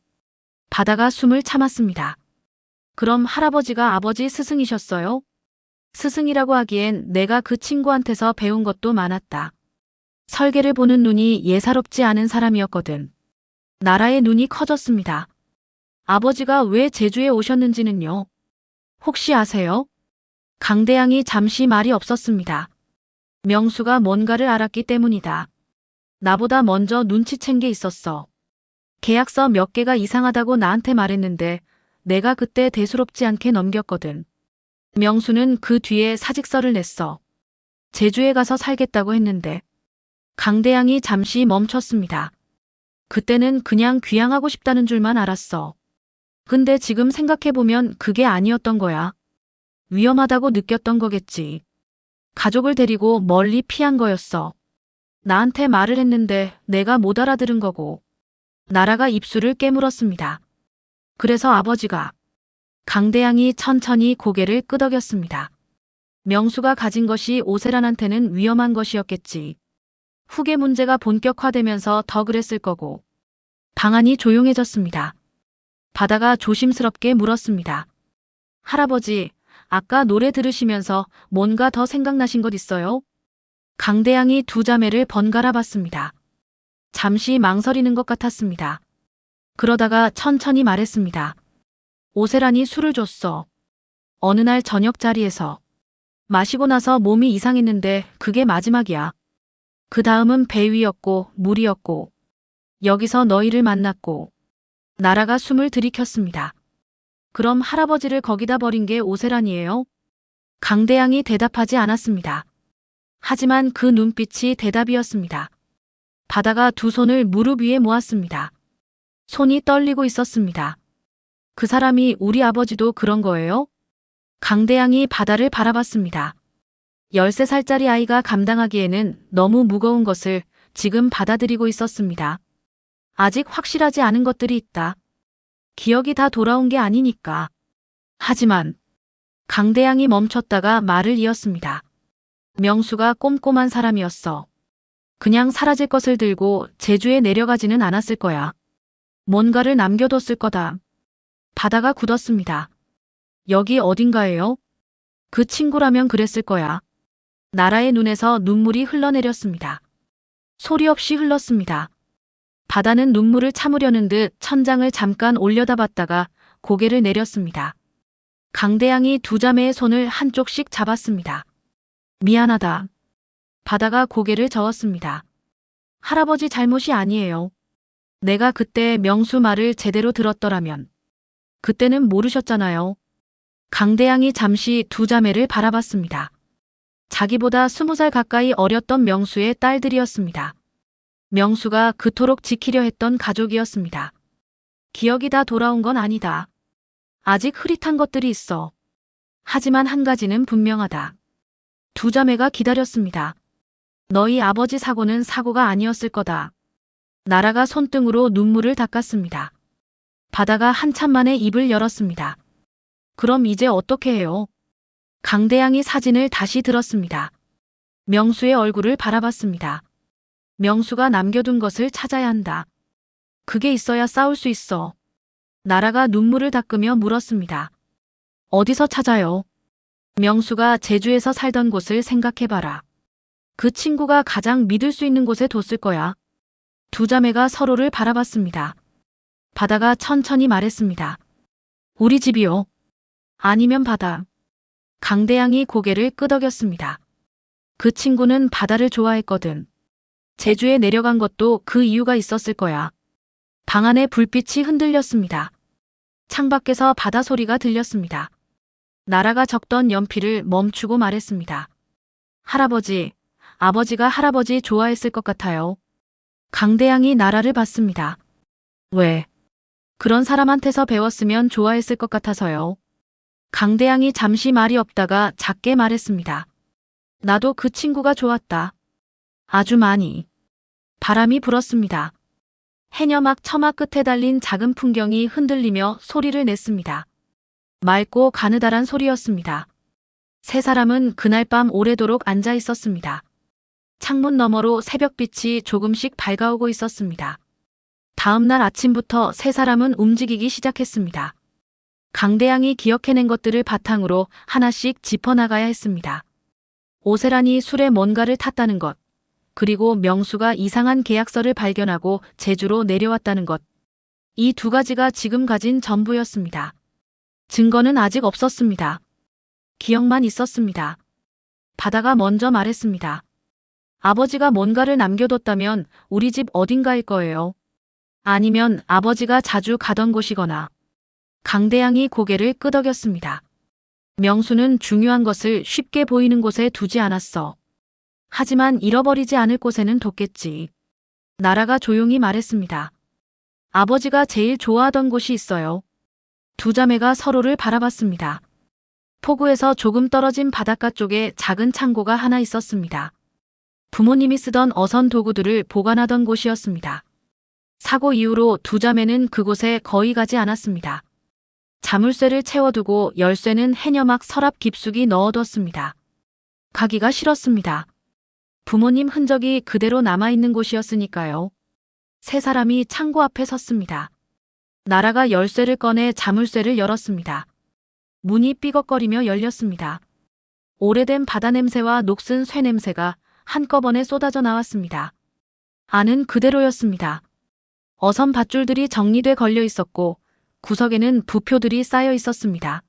바다가 숨을 참았습니다. 그럼 할아버지가 아버지 스승이셨어요? 스승이라고 하기엔 내가 그 친구한테서 배운 것도 많았다. 설계를 보는 눈이 예사롭지 않은 사람이었거든. 나라의 눈이 커졌습니다. 아버지가 왜 제주에 오셨는지는요? 혹시 아세요? 강대양이 잠시 말이 없었습니다. 명수가 뭔가를 알았기 때문이다. 나보다 먼저 눈치챈 게 있었어. 계약서 몇 개가 이상하다고 나한테 말했는데 내가 그때 대수롭지 않게 넘겼거든. 명수는 그 뒤에 사직서를 냈어. 제주에 가서 살겠다고 했는데 강대양이 잠시 멈췄습니다. 그때는 그냥 귀향하고 싶다는 줄만 알았어. 근데 지금 생각해보면 그게 아니었던 거야. 위험하다고 느꼈던 거겠지. 가족을 데리고 멀리 피한 거였어. 나한테 말을 했는데 내가 못 알아들은 거고. 나라가 입술을 깨물었습니다. 그래서 아버지가. 강대양이 천천히 고개를 끄덕였습니다. 명수가 가진 것이 오세란한테는 위험한 것이었겠지. 후계 문제가 본격화되면서 더 그랬을 거고. 방안이 조용해졌습니다. 바다가 조심스럽게 물었습니다. 할아버지, 아까 노래 들으시면서 뭔가 더 생각나신 것 있어요? 강대양이 두 자매를 번갈아 봤습니다. 잠시 망설이는 것 같았습니다. 그러다가 천천히 말했습니다. 오세란이 술을 줬어. 어느 날 저녁 자리에서. 마시고 나서 몸이 이상했는데 그게 마지막이야. 그 다음은 배 위였고 물이었고 여기서 너희를 만났고. 나라가 숨을 들이켰습니다. 그럼 할아버지를 거기다 버린 게 오세란이에요? 강대양이 대답하지 않았습니다. 하지만 그 눈빛이 대답이었습니다. 바다가 두 손을 무릎 위에 모았습니다. 손이 떨리고 있었습니다. 그 사람이 우리 아버지도 그런 거예요? 강대양이 바다를 바라봤습니다. 13살짜리 아이가 감당하기에는 너무 무거운 것을 지금 받아들이고 있었습니다. 아직 확실하지 않은 것들이 있다. 기억이 다 돌아온 게 아니니까. 하지만 강대양이 멈췄다가 말을 이었습니다. 명수가 꼼꼼한 사람이었어. 그냥 사라질 것을 들고 제주에 내려가지는 않았을 거야. 뭔가를 남겨뒀을 거다. 바다가 굳었습니다. 여기 어딘가예요? 그 친구라면 그랬을 거야. 나라의 눈에서 눈물이 흘러내렸습니다. 소리 없이 흘렀습니다. 바다는 눈물을 참으려는 듯 천장을 잠깐 올려다봤다가 고개를 내렸습니다. 강대양이 두 자매의 손을 한쪽씩 잡았습니다. 미안하다. 바다가 고개를 저었습니다. 할아버지 잘못이 아니에요. 내가 그때 명수 말을 제대로 들었더라면. 그때는 모르셨잖아요. 강대양이 잠시 두 자매를 바라봤습니다. 자기보다 20살 가까이 어렸던 명수의 딸들이었습니다. 명수가 그토록 지키려 했던 가족이었습니다. 기억이 다 돌아온 건 아니다. 아직 흐릿한 것들이 있어. 하지만 한 가지는 분명하다. 두 자매가 기다렸습니다. 너희 아버지 사고는 사고가 아니었을 거다. 나라가 손등으로 눈물을 닦았습니다. 바다가 한참 만에 입을 열었습니다. 그럼 이제 어떻게 해요? 강대양이 사진을 다시 들었습니다. 명수의 얼굴을 바라봤습니다. 명수가 남겨둔 것을 찾아야 한다. 그게 있어야 싸울 수 있어. 나라가 눈물을 닦으며 물었습니다. 어디서 찾아요? 명수가 제주에서 살던 곳을 생각해봐라. 그 친구가 가장 믿을 수 있는 곳에 뒀을 거야. 두 자매가 서로를 바라봤습니다. 바다가 천천히 말했습니다. 우리 집이요. 아니면 바다. 강대양이 고개를 끄덕였습니다. 그 친구는 바다를 좋아했거든. 제주에 내려간 것도 그 이유가 있었을 거야. 방 안의 불빛이 흔들렸습니다. 창밖에서 바다 소리가 들렸습니다. 나라가 적던 연필을 멈추고 말했습니다. 할아버지, 아버지가 할아버지 좋아했을 것 같아요. 강대양이 나라를 봤습니다. 왜? 그런 사람한테서 배웠으면 좋아했을 것 같아서요. 강대양이 잠시 말이 없다가 작게 말했습니다. 나도 그 친구가 좋았다. 아주 많이. 바람이 불었습니다. 해녀막 처마 끝에 달린 작은 풍경이 흔들리며 소리를 냈습니다. 맑고 가느다란 소리였습니다. 세 사람은 그날 밤 오래도록 앉아 있었습니다. 창문 너머로 새벽빛이 조금씩 밝아오고 있었습니다. 다음 날 아침부터 세 사람은 움직이기 시작했습니다. 강대양이 기억해낸 것들을 바탕으로 하나씩 짚어나가야 했습니다. 오세란이 술에 뭔가를 탔다는 것, 그리고 명수가 이상한 계약서를 발견하고 제주로 내려왔다는 것. 이 두 가지가 지금 가진 전부였습니다. 증거는 아직 없었습니다. 기억만 있었습니다. 바다가 먼저 말했습니다. 아버지가 뭔가를 남겨뒀다면 우리 집 어딘가일 거예요. 아니면 아버지가 자주 가던 곳이거나. 강대양이 고개를 끄덕였습니다. 명수는 중요한 것을 쉽게 보이는 곳에 두지 않았어. 하지만 잃어버리지 않을 곳에는 뒀겠지. 나라가 조용히 말했습니다. 아버지가 제일 좋아하던 곳이 있어요. 두 자매가 서로를 바라봤습니다. 포구에서 조금 떨어진 바닷가 쪽에 작은 창고가 하나 있었습니다. 부모님이 쓰던 어선 도구들을 보관하던 곳이었습니다. 사고 이후로 두 자매는 그곳에 거의 가지 않았습니다. 자물쇠를 채워두고 열쇠는 해녀막 서랍 깊숙이 넣어뒀습니다. 가기가 싫었습니다. 부모님 흔적이 그대로 남아있는 곳이었으니까요. 세 사람이 창고 앞에 섰습니다. 나라가 열쇠를 꺼내 자물쇠를 열었습니다. 문이 삐걱거리며 열렸습니다. 오래된 바다 냄새와 녹슨 쇠 냄새가 한꺼번에 쏟아져 나왔습니다. 안은 그대로였습니다. 어선 밧줄들이 정리돼 걸려 있었고 구석에는 부표들이 쌓여 있었습니다.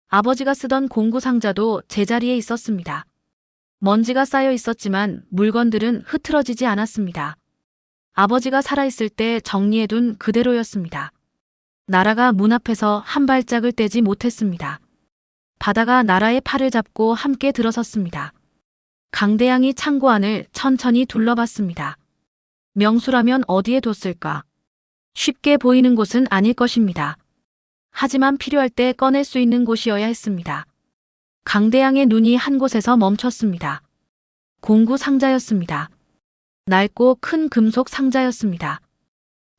아버지가 쓰던 공구 상자도 제자리에 있었습니다. 먼지가 쌓여 있었지만 물건들은 흐트러지지 않았습니다. 아버지가 살아있을 때 정리해둔 그대로였습니다. 나라가 문 앞에서 한 발짝을 떼지 못했습니다. 바다가 나라의 팔을 잡고 함께 들어섰습니다. 강대양이 창고 안을 천천히 둘러봤습니다. 명수라면 어디에 뒀을까? 쉽게 보이는 곳은 아닐 것입니다. 하지만 필요할 때 꺼낼 수 있는 곳이어야 했습니다. 강대양의 눈이 한 곳에서 멈췄습니다. 공구 상자였습니다. 낡고 큰 금속 상자였습니다.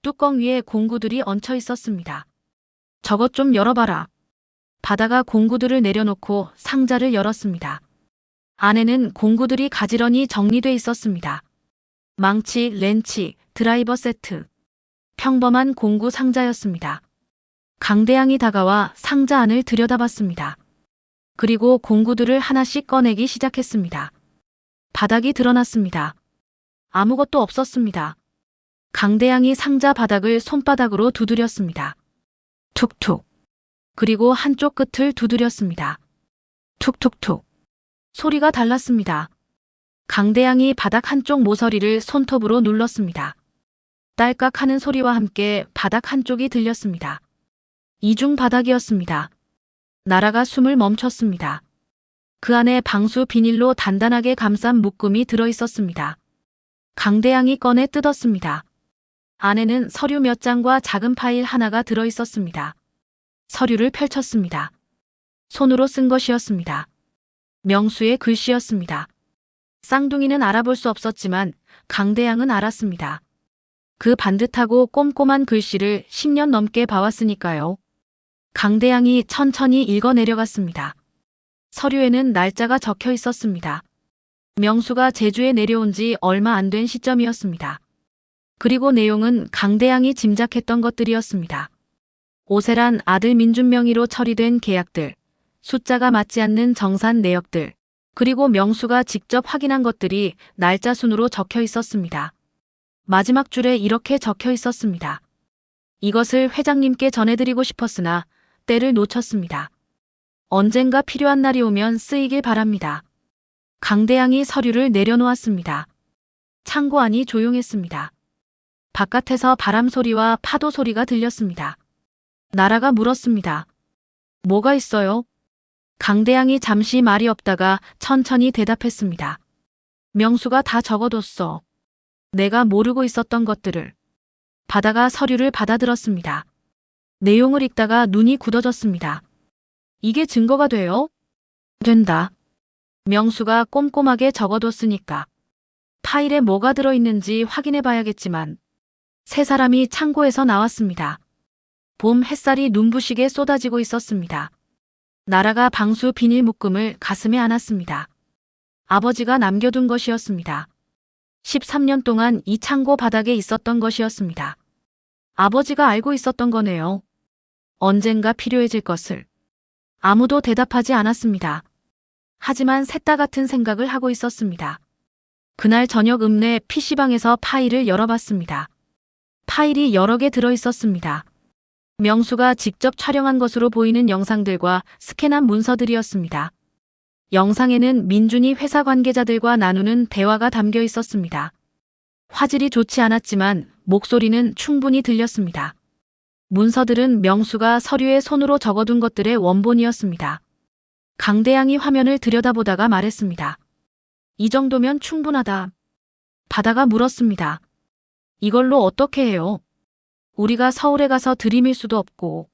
뚜껑 위에 공구들이 얹혀 있었습니다. 저것 좀 열어봐라. 바다가 공구들을 내려놓고 상자를 열었습니다. 안에는 공구들이 가지런히 정리돼 있었습니다. 망치, 렌치, 드라이버 세트. 평범한 공구 상자였습니다. 강대양이 다가와 상자 안을 들여다봤습니다. 그리고 공구들을 하나씩 꺼내기 시작했습니다. 바닥이 드러났습니다. 아무것도 없었습니다. 강대양이 상자 바닥을 손바닥으로 두드렸습니다. 툭툭. 그리고 한쪽 끝을 두드렸습니다. 툭툭툭. 소리가 달랐습니다. 강대양이 바닥 한쪽 모서리를 손톱으로 눌렀습니다. 딸깍 하는 소리와 함께 바닥 한쪽이 들렸습니다. 이중 바닥이었습니다. 나라가 숨을 멈췄습니다. 그 안에 방수 비닐로 단단하게 감싼 묶음이 들어있었습니다. 강대양이 꺼내 뜯었습니다. 안에는 서류 몇 장과 작은 파일 하나가 들어있었습니다. 서류를 펼쳤습니다. 손으로 쓴 것이었습니다. 명수의 글씨였습니다. 쌍둥이는 알아볼 수 없었지만 강대양은 알았습니다. 그 반듯하고 꼼꼼한 글씨를 10년 넘게 봐왔으니까요. 강대양이 천천히 읽어 내려갔습니다. 서류에는 날짜가 적혀 있었습니다. 명수가 제주에 내려온 지 얼마 안 된 시점이었습니다. 그리고 내용은 강대양이 짐작했던 것들이었습니다. 오세란 아들 민준 명의로 처리된 계약들, 숫자가 맞지 않는 정산 내역들, 그리고 명수가 직접 확인한 것들이 날짜 순으로 적혀 있었습니다. 마지막 줄에 이렇게 적혀 있었습니다. 이것을 회장님께 전해드리고 싶었으나 때를 놓쳤습니다. 언젠가 필요한 날이 오면 쓰이길 바랍니다. 강대양이 서류를 내려놓았습니다. 창고 안이 조용했습니다. 바깥에서 바람 소리와 파도 소리가 들렸습니다. 나라가 물었습니다. 뭐가 있어요? 강대양이 잠시 말이 없다가 천천히 대답했습니다. 명수가 다 적어뒀어. 내가 모르고 있었던 것들을. 바다가 서류를 받아들었습니다. 내용을 읽다가 눈이 굳어졌습니다. 이게 증거가 돼요? 된다. 명수가 꼼꼼하게 적어뒀으니까. 파일에 뭐가 들어있는지 확인해 봐야겠지만. 세 사람이 창고에서 나왔습니다. 봄 햇살이 눈부시게 쏟아지고 있었습니다. 나라가 방수 비닐 묶음을 가슴에 안았습니다. 아버지가 남겨둔 것이었습니다. 13년 동안 이 창고 바닥에 있었던 것이었습니다. 아버지가 알고 있었던 거네요. 언젠가 필요해질 것을. 아무도 대답하지 않았습니다. 하지만 셋다 같은 생각을 하고 있었습니다. 그날 저녁 읍내 PC방에서 파일을 열어봤습니다. 파일이 여러 개 들어있었습니다. 명수가 직접 촬영한 것으로 보이는 영상들과 스캔한 문서들이었습니다. 영상에는 민준이 회사 관계자들과 나누는 대화가 담겨 있었습니다. 화질이 좋지 않았지만 목소리는 충분히 들렸습니다. 문서들은 명수가 서류에 손으로 적어둔 것들의 원본이었습니다. 강대양이 화면을 들여다보다가 말했습니다. 이 정도면 충분하다. 바다가 물었습니다. 이걸로 어떻게 해요? 우리가 서울에 가서 들이밀 수도 없고.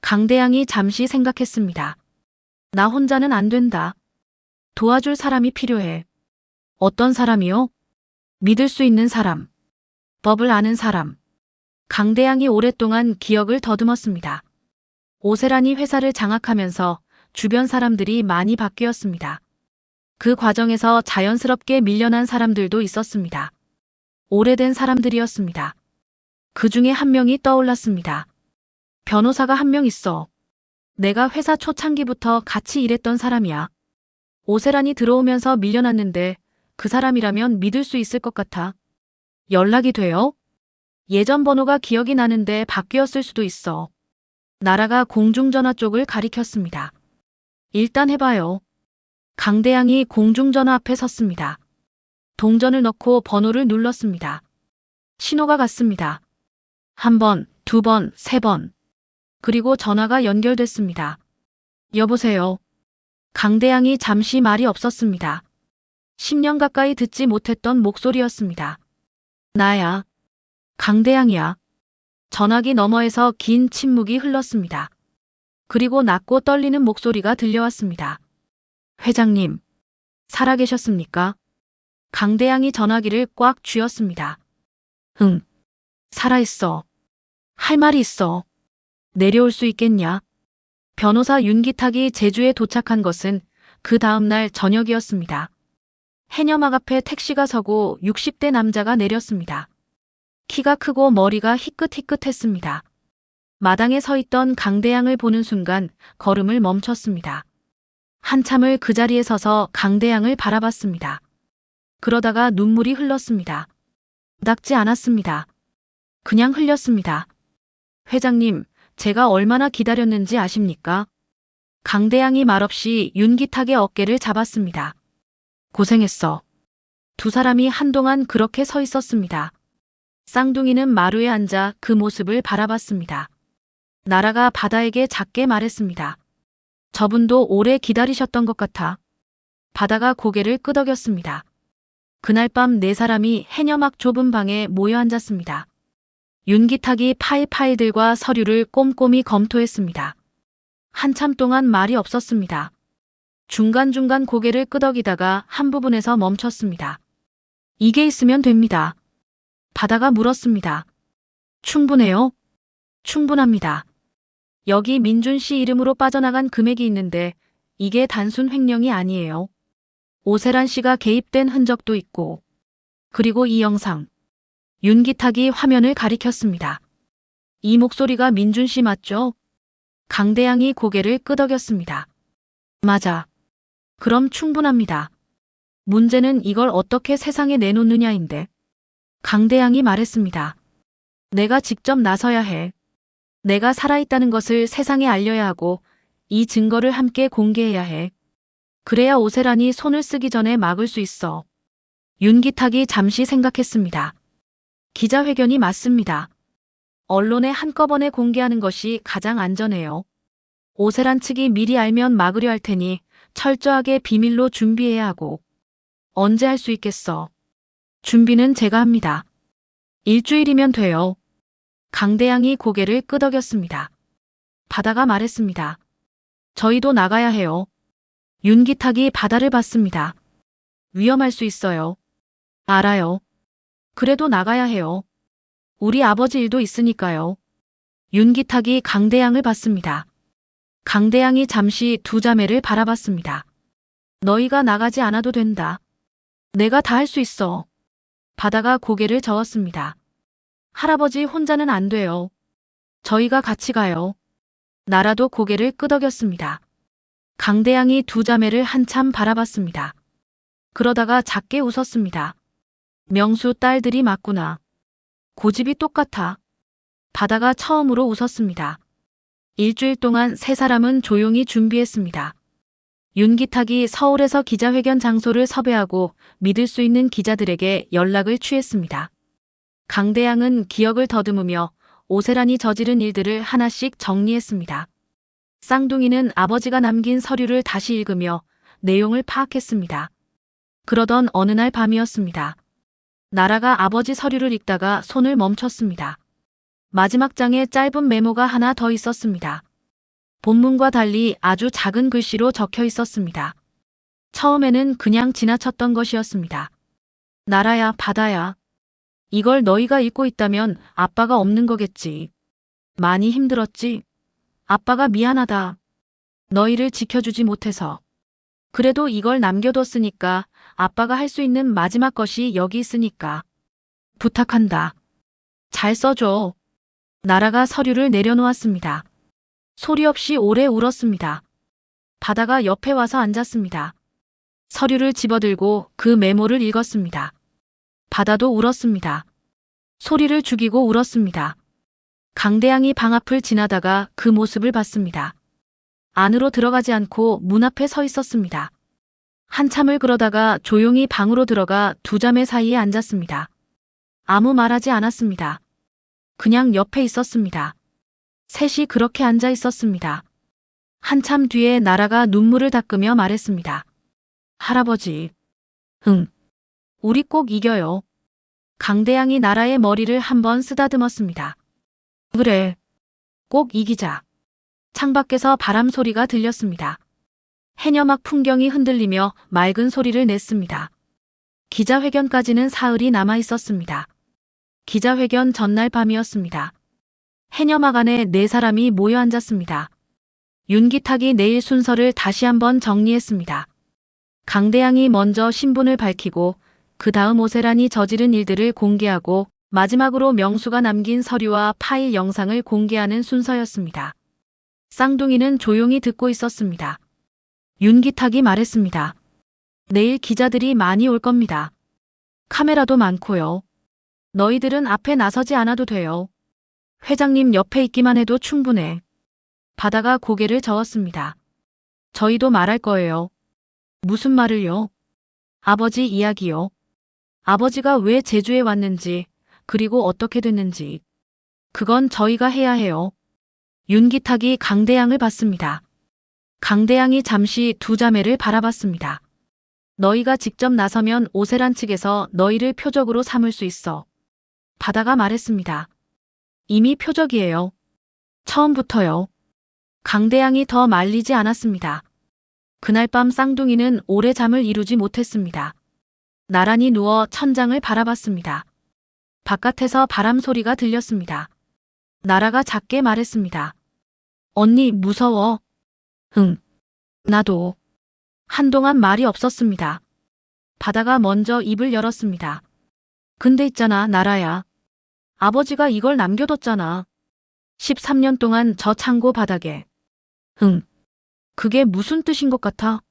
강대양이 잠시 생각했습니다. 나 혼자는 안 된다. 도와줄 사람이 필요해. 어떤 사람이요? 믿을 수 있는 사람. 법을 아는 사람. 강대양이 오랫동안 기억을 더듬었습니다. 오세란이 회사를 장악하면서 주변 사람들이 많이 바뀌었습니다. 그 과정에서 자연스럽게 밀려난 사람들도 있었습니다. 오래된 사람들이었습니다. 그 중에 한 명이 떠올랐습니다. 변호사가 한 명 있어. 내가 회사 초창기부터 같이 일했던 사람이야. 오세란이 들어오면서 밀려났는데 그 사람이라면 믿을 수 있을 것 같아. 연락이 돼요? 예전 번호가 기억이 나는데 바뀌었을 수도 있어. 나라가 공중전화 쪽을 가리켰습니다. 일단 해봐요. 강대양이 공중전화 앞에 섰습니다. 동전을 넣고 번호를 눌렀습니다. 신호가 갔습니다. 한 번, 두 번, 세 번. 그리고 전화가 연결됐습니다. 여보세요. 강대양이 잠시 말이 없었습니다. 10년 가까이 듣지 못했던 목소리였습니다. 나야. 강대양이야. 전화기 너머에서 긴 침묵이 흘렀습니다. 그리고 낮고 떨리는 목소리가 들려왔습니다. 회장님, 살아계셨습니까? 강대양이 전화기를 꽉 쥐었습니다. 응, 살아있어. 할 말이 있어. 내려올 수 있겠냐? 변호사 윤기탁이 제주에 도착한 것은 그 다음날 저녁이었습니다. 해녀막 앞에 택시가 서고 60대 남자가 내렸습니다. 키가 크고 머리가 희끗희끗했습니다. 마당에 서 있던 강대양을 보는 순간 걸음을 멈췄습니다. 한참을 그 자리에 서서 강대양을 바라봤습니다. 그러다가 눈물이 흘렀습니다. 닦지 않았습니다. 그냥 흘렸습니다. 회장님, 제가 얼마나 기다렸는지 아십니까? 강대양이 말없이 윤기탁의 어깨를 잡았습니다. 고생했어. 두 사람이 한동안 그렇게 서 있었습니다. 쌍둥이는 마루에 앉아 그 모습을 바라봤습니다. 나라가 바다에게 작게 말했습니다. 저분도 오래 기다리셨던 것 같아. 바다가 고개를 끄덕였습니다. 그날 밤 네 사람이 해녀막 좁은 방에 모여 앉았습니다. 윤기탁이 파일들과 서류를 꼼꼼히 검토했습니다. 한참 동안 말이 없었습니다. 중간중간 고개를 끄덕이다가 한 부분에서 멈췄습니다. 이게 있으면 됩니다. 바다가 물었습니다. 충분해요? 충분합니다. 여기 민준 씨 이름으로 빠져나간 금액이 있는데 이게 단순 횡령이 아니에요. 오세란 씨가 개입된 흔적도 있고. 그리고 이 영상. 윤기탁이 화면을 가리켰습니다. 이 목소리가 민준 씨 맞죠? 강대양이 고개를 끄덕였습니다. 맞아. 그럼 충분합니다. 문제는 이걸 어떻게 세상에 내놓느냐인데. 강대양이 말했습니다. 내가 직접 나서야 해. 내가 살아있다는 것을 세상에 알려야 하고 이 증거를 함께 공개해야 해. 그래야 오세란이 손을 쓰기 전에 막을 수 있어. 윤기탁이 잠시 생각했습니다. 기자회견이 맞습니다. 언론에 한꺼번에 공개하는 것이 가장 안전해요. 오세란 측이 미리 알면 막으려 할 테니 철저하게 비밀로 준비해야 하고. 언제 할 수 있겠어? 준비는 제가 합니다. 일주일이면 돼요. 강대양이 고개를 끄덕였습니다. 바다가 말했습니다. 저희도 나가야 해요. 윤기탁이 바다를 봤습니다. 위험할 수 있어요. 알아요. 그래도 나가야 해요. 우리 아버지 일도 있으니까요. 윤기탁이 강대양을 봤습니다. 강대양이 잠시 두 자매를 바라봤습니다. 너희가 나가지 않아도 된다. 내가 다 할 수 있어. 바다가 고개를 저었습니다. 할아버지 혼자는 안 돼요. 저희가 같이 가요. 나라도 고개를 끄덕였습니다. 강대양이 두 자매를 한참 바라봤습니다. 그러다가 작게 웃었습니다. 명수 딸들이 맞구나. 고집이 똑같아. 바다가 처음으로 웃었습니다. 일주일 동안 세 사람은 조용히 준비했습니다. 윤기탁이 서울에서 기자회견 장소를 섭외하고 믿을 수 있는 기자들에게 연락을 취했습니다. 강대양은 기억을 더듬으며 오세란이 저지른 일들을 하나씩 정리했습니다. 쌍둥이는 아버지가 남긴 서류를 다시 읽으며 내용을 파악했습니다. 그러던 어느 날 밤이었습니다. 나라가 아버지 서류를 읽다가 손을 멈췄습니다. 마지막 장에 짧은 메모가 하나 더 있었습니다. 본문과 달리 아주 작은 글씨로 적혀 있었습니다. 처음에는 그냥 지나쳤던 것이었습니다. 나라야, 바다야. 이걸 너희가 읽고 있다면 아빠가 없는 거겠지. 많이 힘들었지? 아빠가 미안하다. 너희를 지켜주지 못해서. 그래도 이걸 남겨뒀으니까 아빠가 할 수 있는 마지막 것이 여기 있으니까. 부탁한다. 잘 써줘. 나라가 서류를 내려놓았습니다. 소리 없이 오래 울었습니다. 바다가 옆에 와서 앉았습니다. 서류를 집어들고 그 메모를 읽었습니다. 바다도 울었습니다. 소리를 죽이고 울었습니다. 강대양이 방 앞을 지나다가 그 모습을 봤습니다. 안으로 들어가지 않고 문 앞에 서 있었습니다. 한참을 그러다가 조용히 방으로 들어가 두 자매 사이에 앉았습니다. 아무 말하지 않았습니다. 그냥 옆에 있었습니다. 셋이 그렇게 앉아 있었습니다. 한참 뒤에 나라가 눈물을 닦으며 말했습니다. 할아버지. 응. 우리 꼭 이겨요. 강대양이 나라의 머리를 한번 쓰다듬었습니다. 그래. 꼭 이기자. 창밖에서 바람 소리가 들렸습니다. 해녀막 풍경이 흔들리며 맑은 소리를 냈습니다. 기자회견까지는 사흘이 남아 있었습니다. 기자회견 전날 밤이었습니다. 해녀막 안에 4사람이 모여 앉았습니다. 윤기탁이 내일 순서를 다시 한번 정리했습니다. 강대양이 먼저 신분을 밝히고 그 다음 오세란이 저지른 일들을 공개하고 마지막으로 명수가 남긴 서류와 파일 영상을 공개하는 순서였습니다. 쌍둥이는 조용히 듣고 있었습니다. 윤기탁이 말했습니다. 내일 기자들이 많이 올 겁니다. 카메라도 많고요. 너희들은 앞에 나서지 않아도 돼요. 회장님 옆에 있기만 해도 충분해. 바다가 고개를 저었습니다. 저희도 말할 거예요. 무슨 말을요? 아버지 이야기요. 아버지가 왜 제주에 왔는지, 그리고 어떻게 됐는지. 그건 저희가 해야 해요. 윤기탁이 강대양을 봤습니다. 강대양이 잠시 두 자매를 바라봤습니다. 너희가 직접 나서면 오세란 측에서 너희를 표적으로 삼을 수 있어. 바다가 말했습니다. 이미 표적이에요. 처음부터요. 강대양이 더 말리지 않았습니다. 그날 밤 쌍둥이는 오래 잠을 이루지 못했습니다. 나란히 누워 천장을 바라봤습니다. 바깥에서 바람 소리가 들렸습니다. 나라가 작게 말했습니다. 언니 무서워. 응. 나도. 한동안 말이 없었습니다. 바다가 먼저 입을 열었습니다. 근데 있잖아, 나라야. 아버지가 이걸 남겨뒀잖아. 13년 동안 저 창고 바닥에. 응. 그게 무슨 뜻인 것 같아?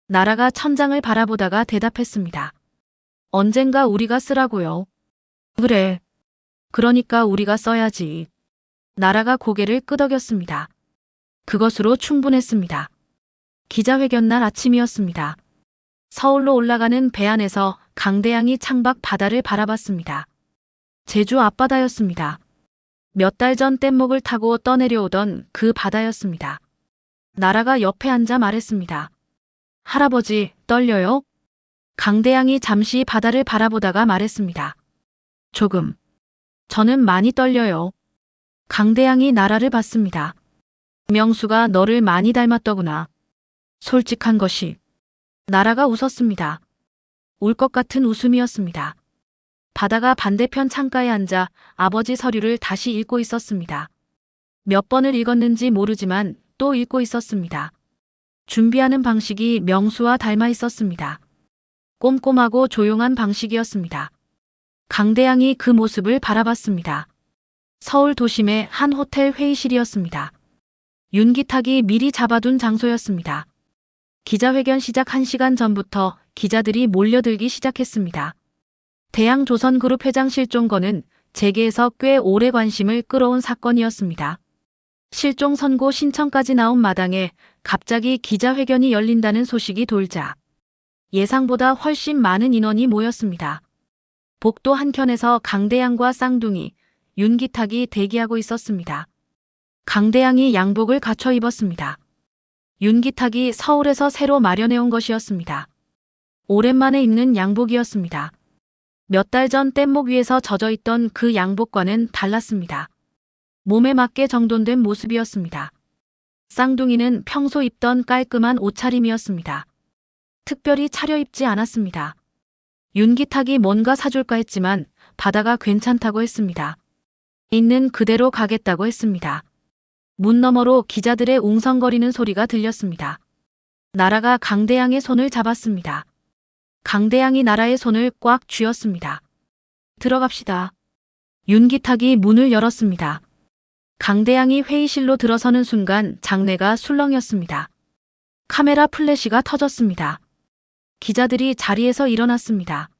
나라가 천장을 바라보다가 대답했습니다. 언젠가 우리가 쓰라고요. 그래. 그러니까 우리가 써야지. 나라가 고개를 끄덕였습니다. 그것으로 충분했습니다. 기자회견 날 아침이었습니다. 서울로 올라가는 배 안에서 강대양이 창밖 바다를 바라봤습니다. 제주 앞바다였습니다. 몇 달 전 뗏목을 타고 떠내려오던 그 바다였습니다. 나라가 옆에 앉아 말했습니다. 할아버지, 떨려요? 강대양이 잠시 바다를 바라보다가 말했습니다. 조금. 저는 많이 떨려요. 강대양이 나라를 봤습니다. 명수가 너를 많이 닮았더구나. 솔직한 것이. 나라가 웃었습니다. 울 것 같은 웃음이었습니다. 바다가 반대편 창가에 앉아 아버지 서류를 다시 읽고 있었습니다. 몇 번을 읽었는지 모르지만 또 읽고 있었습니다. 준비하는 방식이 명수와 닮아 있었습니다. 꼼꼼하고 조용한 방식이었습니다. 강대양이 그 모습을 바라봤습니다. 서울 도심의 한 호텔 회의실이었습니다. 윤기탁이 미리 잡아둔 장소였습니다. 기자회견 시작 1시간 전부터 기자들이 몰려들기 시작했습니다. 대양조선그룹 회장 실종 건은 재계에서 꽤 오래 관심을 끌어온 사건이었습니다. 실종 선고 신청까지 나온 마당에 갑자기 기자회견이 열린다는 소식이 돌자 예상보다 훨씬 많은 인원이 모였습니다. 복도 한켠에서 강대양과 쌍둥이, 윤기탁이 대기하고 있었습니다. 강대양이 양복을 갖춰 입었습니다. 윤기탁이 서울에서 새로 마련해온 것이었습니다. 오랜만에 입는 양복이었습니다. 몇 달 전 뗏목 위에서 젖어있던 그 양복과는 달랐습니다. 몸에 맞게 정돈된 모습이었습니다. 쌍둥이는 평소 입던 깔끔한 옷차림이었습니다. 특별히 차려입지 않았습니다. 윤기탁이 뭔가 사줄까 했지만 바다가 괜찮다고 했습니다. 있는 그대로 가겠다고 했습니다. 문 너머로 기자들의 웅성거리는 소리가 들렸습니다. 나라가 강대양의 손을 잡았습니다. 강대양이 나라의 손을 꽉 쥐었습니다. 들어갑시다. 윤기탁이 문을 열었습니다. 강대양이 회의실로 들어서는 순간 장내가 술렁였습니다. 카메라 플래시가 터졌습니다. 기자들이 자리에서 일어났습니다.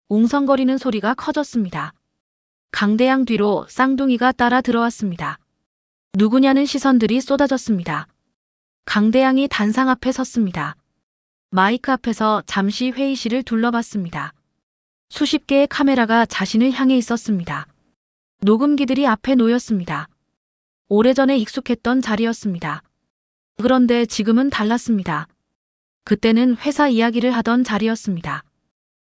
웅성거리는 소리가 커졌습니다. 강대양 뒤로 쌍둥이가 따라 들어왔습니다. 누구냐는 시선들이 쏟아졌습니다. 강대양이 단상 앞에 섰습니다. 마이크 앞에서 잠시 회의실을 둘러봤습니다. 수십 개의 카메라가 자신을 향해 있었습니다. 녹음기들이 앞에 놓였습니다. 오래전에 익숙했던 자리였습니다. 그런데 지금은 달랐습니다. 그때는 회사 이야기를 하던 자리였습니다.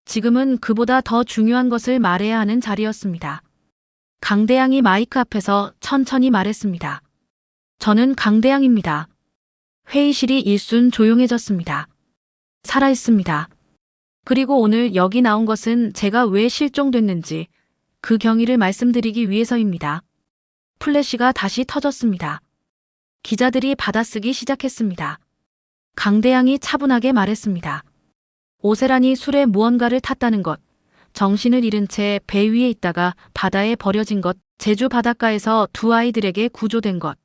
지금은 그보다 더 중요한 것을 말해야 하는 자리였습니다. 강대양이 마이크 앞에서 천천히 말했습니다. 저는 강대양입니다. 회의실이 일순 조용해졌습니다. 살아있습니다. 그리고 오늘 여기 나온 것은 제가 왜 실종됐는지 그 경위를 말씀드리기 위해서입니다. 플래시가 다시 터졌습니다. 기자들이 받아쓰기 시작했습니다. 강대양이 차분하게 말했습니다. 오세란이 술에 무언가를 탔다는 것, 정신을 잃은 채 배 위에 있다가 바다에 버려진 것, 제주 바닷가에서 두 아이들에게 구조된 것,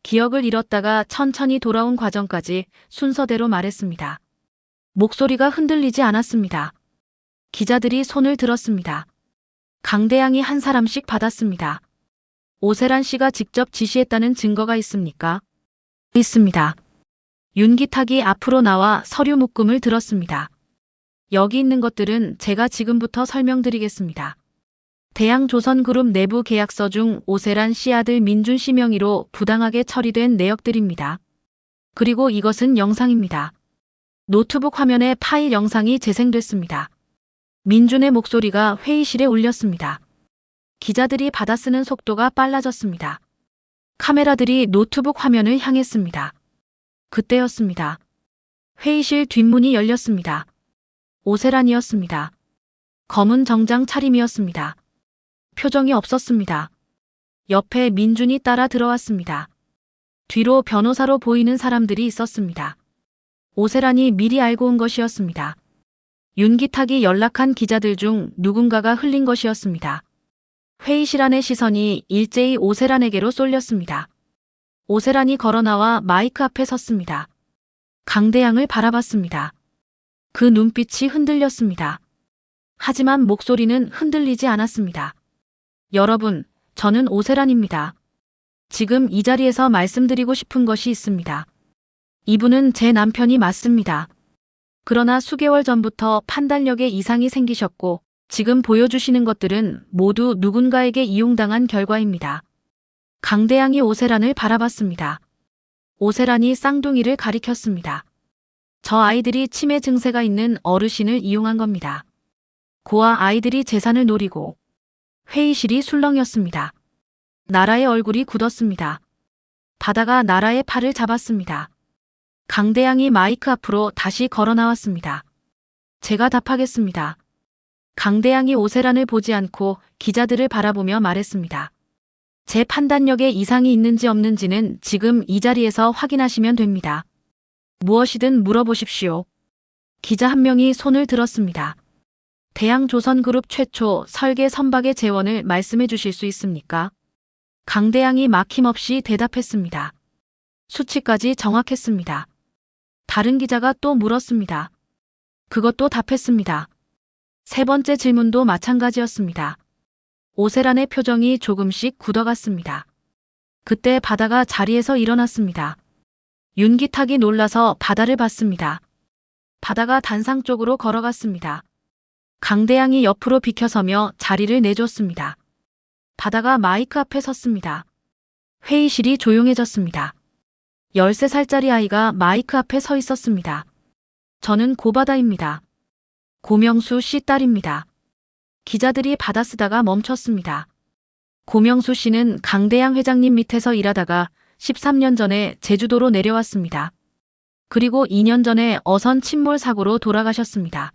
기억을 잃었다가 천천히 돌아온 과정까지 순서대로 말했습니다. 목소리가 흔들리지 않았습니다. 기자들이 손을 들었습니다. 강대양이 한 사람씩 받았습니다. 오세란 씨가 직접 지시했다는 증거가 있습니까? 있습니다. 윤기탁이 앞으로 나와 서류 묶음을 들었습니다. 여기 있는 것들은 제가 지금부터 설명드리겠습니다. 대양조선그룹 내부 계약서 중 오세란 씨 아들 민준 씨 명의로 부당하게 처리된 내역들입니다. 그리고 이것은 영상입니다. 노트북 화면에 파일 영상이 재생됐습니다. 민준의 목소리가 회의실에 울렸습니다. 기자들이 받아쓰는 속도가 빨라졌습니다. 카메라들이 노트북 화면을 향했습니다. 그때였습니다. 회의실 뒷문이 열렸습니다. 오세란이었습니다. 검은 정장 차림이었습니다. 표정이 없었습니다. 옆에 민준이 따라 들어왔습니다. 뒤로 변호사로 보이는 사람들이 있었습니다. 오세란이 미리 알고 온 것이었습니다. 윤기탁이 연락한 기자들 중 누군가가 흘린 것이었습니다. 회의실 안의 시선이 일제히 오세란에게로 쏠렸습니다. 오세란이 걸어나와 마이크 앞에 섰습니다. 강대양을 바라봤습니다. 그 눈빛이 흔들렸습니다. 하지만 목소리는 흔들리지 않았습니다. 여러분, 저는 오세란입니다. 지금 이 자리에서 말씀드리고 싶은 것이 있습니다. 이분은 제 남편이 맞습니다. 그러나 수개월 전부터 판단력에 이상이 생기셨고 지금 보여주시는 것들은 모두 누군가에게 이용당한 결과입니다. 강대양이 오세란을 바라봤습니다. 오세란이 쌍둥이를 가리켰습니다. 저 아이들이 치매 증세가 있는 어르신을 이용한 겁니다. 고아 아이들이 재산을 노리고 회의실이 술렁였습니다. 나라의 얼굴이 굳었습니다. 바다가 나라의 팔을 잡았습니다. 강대양이 마이크 앞으로 다시 걸어 나왔습니다. 제가 답하겠습니다. 강대양이 오세란을 보지 않고 기자들을 바라보며 말했습니다. 제 판단력에 이상이 있는지 없는지는 지금 이 자리에서 확인하시면 됩니다. 무엇이든 물어보십시오. 기자 한 명이 손을 들었습니다. 대양조선그룹 최초 설계 선박의 재원을 말씀해 주실 수 있습니까? 강대양이 막힘없이 대답했습니다. 수치까지 정확했습니다. 다른 기자가 또 물었습니다. 그것도 답했습니다. 세 번째 질문도 마찬가지였습니다. 오세란의 표정이 조금씩 굳어갔습니다. 그때 바다가 자리에서 일어났습니다. 윤기탁이 놀라서 바다를 봤습니다. 바다가 단상 쪽으로 걸어갔습니다. 강대양이 옆으로 비켜서며 자리를 내줬습니다. 바다가 마이크 앞에 섰습니다. 회의실이 조용해졌습니다. 13살짜리 아이가 마이크 앞에 서 있었습니다. 저는 고바다입니다. 고명수 씨 딸입니다. 기자들이 받아쓰다가 멈췄습니다. 고명수 씨는 강대양 회장님 밑에서 일하다가 13년 전에 제주도로 내려왔습니다. 그리고 2년 전에 어선 침몰 사고로 돌아가셨습니다.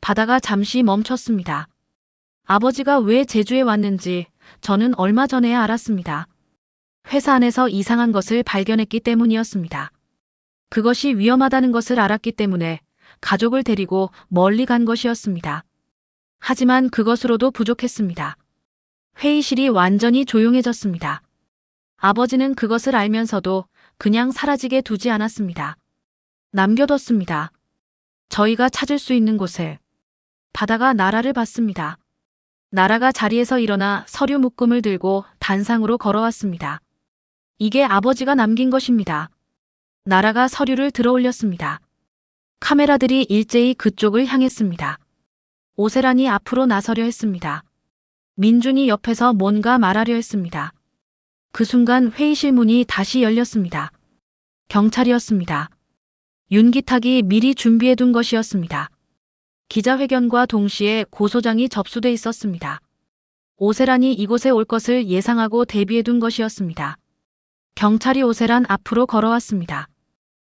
바다가 잠시 멈췄습니다. 아버지가 왜 제주에 왔는지 저는 얼마 전에야 알았습니다. 회사 안에서 이상한 것을 발견했기 때문이었습니다. 그것이 위험하다는 것을 알았기 때문에 가족을 데리고 멀리 간 것이었습니다. 하지만 그것으로도 부족했습니다. 회의실이 완전히 조용해졌습니다. 아버지는 그것을 알면서도 그냥 사라지게 두지 않았습니다. 남겨뒀습니다. 저희가 찾을 수 있는 곳에. 바다가 나라를 봤습니다. 나라가 자리에서 일어나 서류 묶음을 들고 단상으로 걸어왔습니다. 이게 아버지가 남긴 것입니다. 나라가 서류를 들어 올렸습니다. 카메라들이 일제히 그쪽을 향했습니다. 오세란이 앞으로 나서려 했습니다. 민준이 옆에서 뭔가 말하려 했습니다. 그 순간 회의실 문이 다시 열렸습니다. 경찰이었습니다. 윤기탁이 미리 준비해둔 것이었습니다. 기자회견과 동시에 고소장이 접수돼 있었습니다. 오세란이 이곳에 올 것을 예상하고 대비해둔 것이었습니다. 경찰이 오세란 앞으로 걸어왔습니다.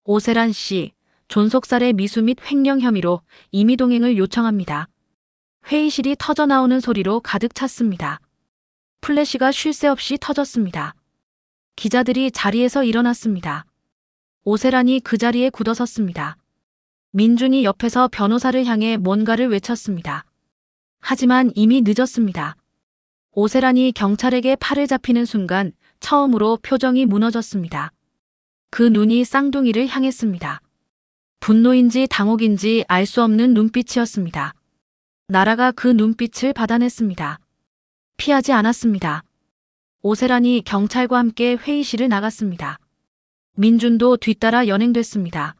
오세란 씨, 존속살해 미수 및 횡령 혐의로 임의동행을 요청합니다. 회의실이 터져나오는 소리로 가득 찼습니다. 플래시가 쉴 새 없이 터졌습니다. 기자들이 자리에서 일어났습니다. 오세란이 그 자리에 굳어섰습니다. 민준이 옆에서 변호사를 향해 뭔가를 외쳤습니다. 하지만 이미 늦었습니다. 오세란이 경찰에게 팔을 잡히는 순간 처음으로 표정이 무너졌습니다. 그 눈이 쌍둥이를 향했습니다. 분노인지 당혹인지 알 수 없는 눈빛이었습니다. 나라가 그 눈빛을 받아냈습니다. 피하지 않았습니다. 오세란이 경찰과 함께 회의실을 나갔습니다. 민준도 뒤따라 연행됐습니다.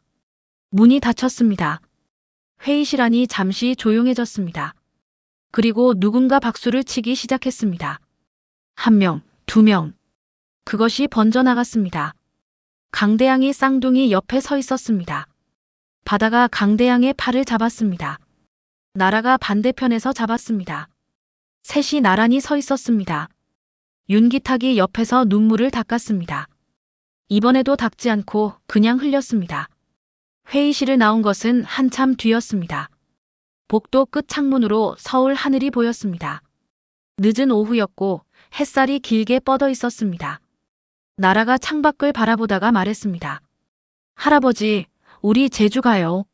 문이 닫혔습니다. 회의실 안이 잠시 조용해졌습니다. 그리고 누군가 박수를 치기 시작했습니다. 1명, 2명. 그것이 번져나갔습니다. 강대양이 쌍둥이 옆에 서 있었습니다. 바다가 강대양의 팔을 잡았습니다. 나라가 반대편에서 잡았습니다. 셋이 나란히 서 있었습니다. 윤기탁이 옆에서 눈물을 닦았습니다. 이번에도 닦지 않고 그냥 흘렸습니다. 회의실을 나온 것은 한참 뒤였습니다. 복도 끝 창문으로 서울 하늘이 보였습니다. 늦은 오후였고 햇살이 길게 뻗어 있었습니다. 나라가 창밖을 바라보다가 말했습니다. 할아버지, 우리 제주 가요.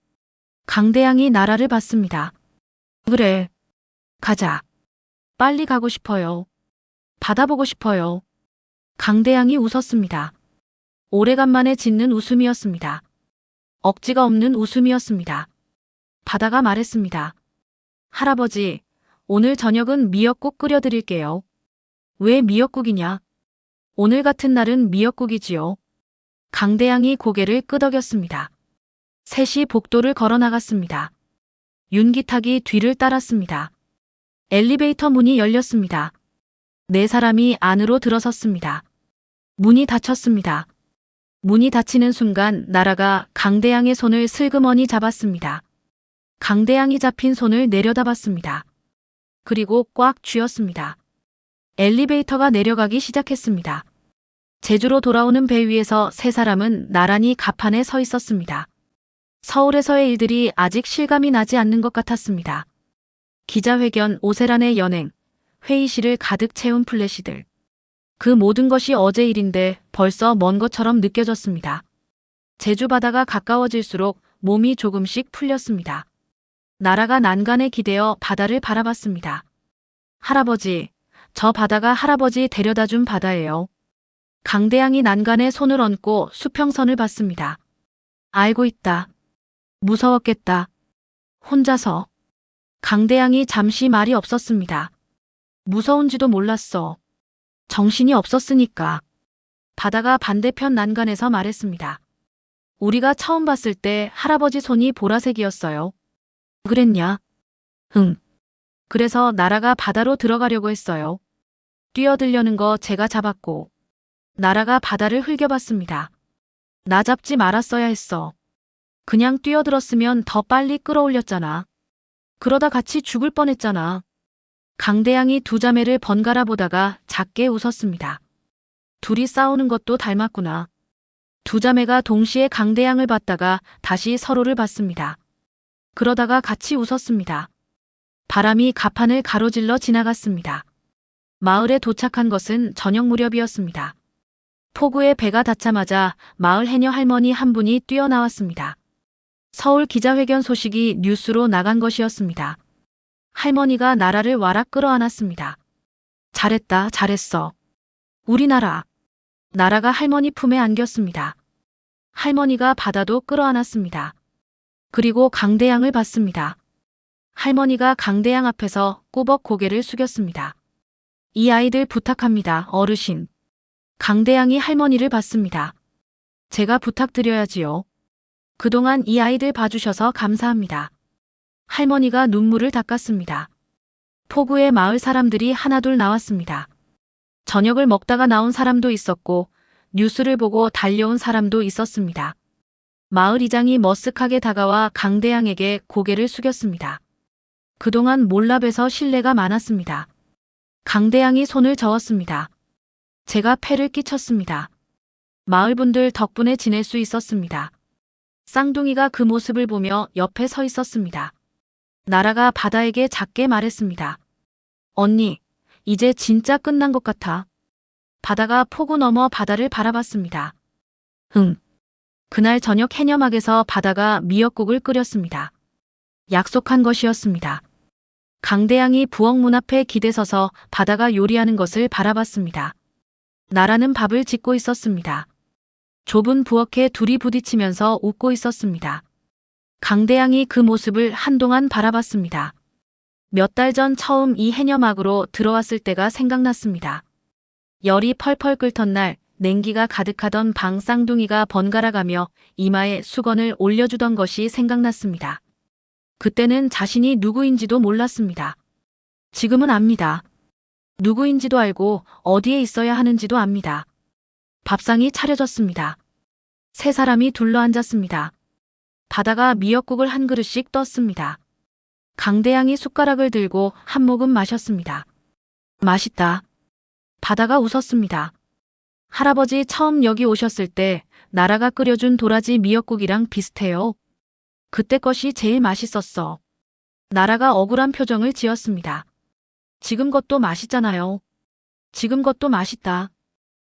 강대양이 나라를 봤습니다. 그래. 가자. 빨리 가고 싶어요. 바다 보고 싶어요. 강대양이 웃었습니다. 오래간만에 짓는 웃음이었습니다. 억지가 없는 웃음이었습니다. 바다가 말했습니다. 할아버지, 오늘 저녁은 미역국 끓여드릴게요. 왜 미역국이냐? 오늘 같은 날은 미역국이지요. 강대양이 고개를 끄덕였습니다. 셋이 복도를 걸어 나갔습니다. 윤기탁이 뒤를 따랐습니다. 엘리베이터 문이 열렸습니다. 네 사람이 안으로 들어섰습니다. 문이 닫혔습니다. 문이 닫히는 순간 나라가 강대양의 손을 슬그머니 잡았습니다. 강대양이 잡힌 손을 내려다봤습니다. 그리고 꽉 쥐었습니다. 엘리베이터가 내려가기 시작했습니다. 제주로 돌아오는 배 위에서 세 사람은 나란히 갑판에 서 있었습니다. 서울에서의 일들이 아직 실감이 나지 않는 것 같았습니다. 기자회견, 오세란의 연행, 회의실을 가득 채운 플래시들. 그 모든 것이 어제 일인데 벌써 먼 것처럼 느껴졌습니다. 제주 바다가 가까워질수록 몸이 조금씩 풀렸습니다. 나라가 난간에 기대어 바다를 바라봤습니다. 할아버지, 저 바다가 할아버지 데려다준 바다예요. 강대양이 난간에 손을 얹고 수평선을 봤습니다. 알고 있다. 무서웠겠다. 혼자서. 강대양이 잠시 말이 없었습니다. 무서운지도 몰랐어. 정신이 없었으니까. 바다가 반대편 난간에서 말했습니다. 우리가 처음 봤을 때 할아버지 손이 보라색이었어요. 그랬냐? 응. 그래서 나라가 바다로 들어가려고 했어요. 뛰어들려는 거 제가 잡았고. 나라가 바다를 흘겨봤습니다. 나 잡지 말았어야 했어. 그냥 뛰어들었으면 더 빨리 끌어올렸잖아. 그러다 같이 죽을 뻔했잖아. 강대양이 두 자매를 번갈아 보다가 작게 웃었습니다. 둘이 싸우는 것도 닮았구나. 두 자매가 동시에 강대양을 봤다가 다시 서로를 봤습니다. 그러다가 같이 웃었습니다. 바람이 가판을 가로질러 지나갔습니다. 마을에 도착한 것은 저녁 무렵이었습니다. 폭우에 배가 닿자마자 마을 해녀 할머니 한 분이 뛰어나왔습니다. 서울 기자회견 소식이 뉴스로 나간 것이었습니다. 할머니가 나라를 와락 끌어안았습니다. 잘했다, 잘했어. 우리나라. 나라가 할머니 품에 안겼습니다. 할머니가 바다도 끌어안았습니다. 그리고 강대양을 봤습니다. 할머니가 강대양 앞에서 꾸벅 고개를 숙였습니다. 이 아이들 부탁합니다, 어르신. 강대양이 할머니를 봤습니다. 제가 부탁드려야지요. 그동안 이 아이들 봐주셔서 감사합니다. 할머니가 눈물을 닦았습니다. 폭우에 마을 사람들이 하나둘 나왔습니다. 저녁을 먹다가 나온 사람도 있었고 뉴스를 보고 달려온 사람도 있었습니다. 마을 이장이 머쓱하게 다가와 강대양에게 고개를 숙였습니다. 그동안 몰라봬서 신뢰가 많았습니다. 강대양이 손을 저었습니다. 제가 폐를 끼쳤습니다. 마을 분들 덕분에 지낼 수 있었습니다. 쌍둥이가 그 모습을 보며 옆에 서 있었습니다. 나라가 바다에게 작게 말했습니다. 언니, 이제 진짜 끝난 것 같아. 바다가 폭우 넘어 바다를 바라봤습니다. 그날 저녁 해녀막에서 바다가 미역국을 끓였습니다. 약속한 것이었습니다. 강대양이 부엌 문 앞에 기대서서 바다가 요리하는 것을 바라봤습니다. 나라는 밥을 짓고 있었습니다. 좁은 부엌에 둘이 부딪히면서 웃고 있었습니다. 강대양이 그 모습을 한동안 바라봤습니다. 몇 달 전 처음 이 해녀막으로 들어왔을 때가 생각났습니다. 열이 펄펄 끓던 날 냉기가 가득하던 방 쌍둥이가 번갈아가며 이마에 수건을 올려주던 것이 생각났습니다. 그때는 자신이 누구인지도 몰랐습니다. 지금은 압니다. 누구인지도 알고 어디에 있어야 하는지도 압니다. 밥상이 차려졌습니다. 세 사람이 둘러앉았습니다. 바다가 미역국을 한 그릇씩 떴습니다. 강대양이 숟가락을 들고 한 모금 마셨습니다. 맛있다. 바다가 웃었습니다. 할아버지 처음 여기 오셨을 때 나라가 끓여준 도라지 미역국이랑 비슷해요. 그때 것이 제일 맛있었어. 나라가 억울한 표정을 지었습니다. 지금 것도 맛있잖아요. 지금 것도 맛있다.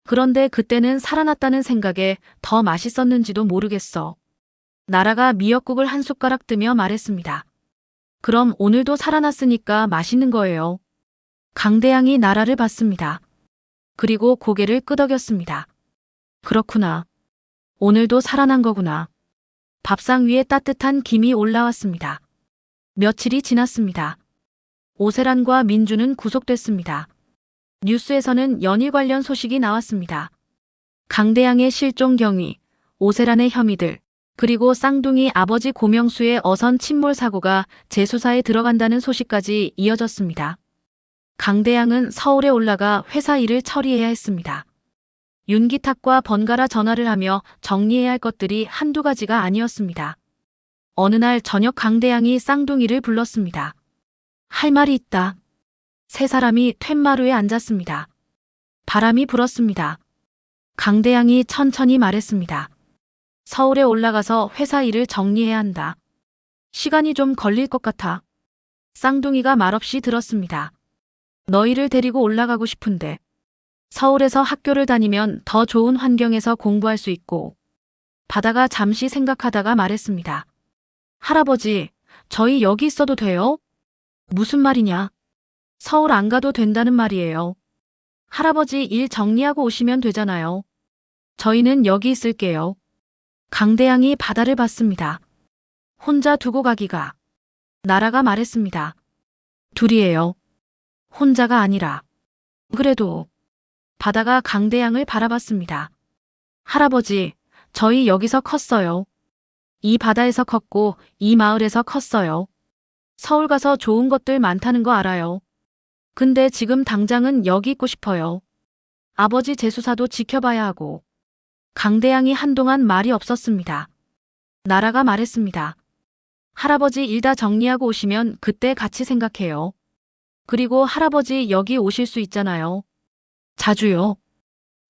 그런데 그때는 살아났다는 생각에 더 맛있었는지도 모르겠어. 나라가 미역국을 한 숟가락 뜨며 말했습니다. 그럼 오늘도 살아났으니까 맛있는 거예요. 강대양이 나라를 봤습니다. 그리고 고개를 끄덕였습니다. 그렇구나. 오늘도 살아난 거구나. 밥상 위에 따뜻한 김이 올라왔습니다. 며칠이 지났습니다. 오세란과 민주는 구속됐습니다. 뉴스에서는 연일 관련 소식이 나왔습니다. 강대양의 실종 경위, 오세란의 혐의들, 그리고 쌍둥이 아버지 고명수의 어선 침몰 사고가 재수사에 들어간다는 소식까지 이어졌습니다. 강대양은 서울에 올라가 회사 일을 처리해야 했습니다. 윤기탁과 번갈아 전화를 하며 정리해야 할 것들이 한두 가지가 아니었습니다. 어느 날 저녁 강대양이 쌍둥이를 불렀습니다. 할 말이 있다. 세 사람이 툇마루에 앉았습니다. 바람이 불었습니다. 강대양이 천천히 말했습니다. 서울에 올라가서 회사 일을 정리해야 한다. 시간이 좀 걸릴 것 같아. 쌍둥이가 말없이 들었습니다. 너희를 데리고 올라가고 싶은데 서울에서 학교를 다니면 더 좋은 환경에서 공부할 수 있고. 바다가 잠시 생각하다가 말했습니다. 할아버지, 저희 여기 있어도 돼요? 무슨 말이냐? 서울 안 가도 된다는 말이에요. 할아버지 일 정리하고 오시면 되잖아요. 저희는 여기 있을게요. 강대양이 바다를 봤습니다. 혼자 두고 가기가. 나라가 말했습니다. 둘이에요. 혼자가 아니라. 그래도. 바다가 강대양을 바라봤습니다. 할아버지, 저희 여기서 컸어요. 이 바다에서 컸고 이 마을에서 컸어요. 서울 가서 좋은 것들 많다는 거 알아요. 근데 지금 당장은 여기 있고 싶어요. 아버지 재수사도 지켜봐야 하고. 강대양이 한동안 말이 없었습니다. 나라가 말했습니다. 할아버지 일 다 정리하고 오시면 그때 같이 생각해요. 그리고 할아버지 여기 오실 수 있잖아요. 자주요.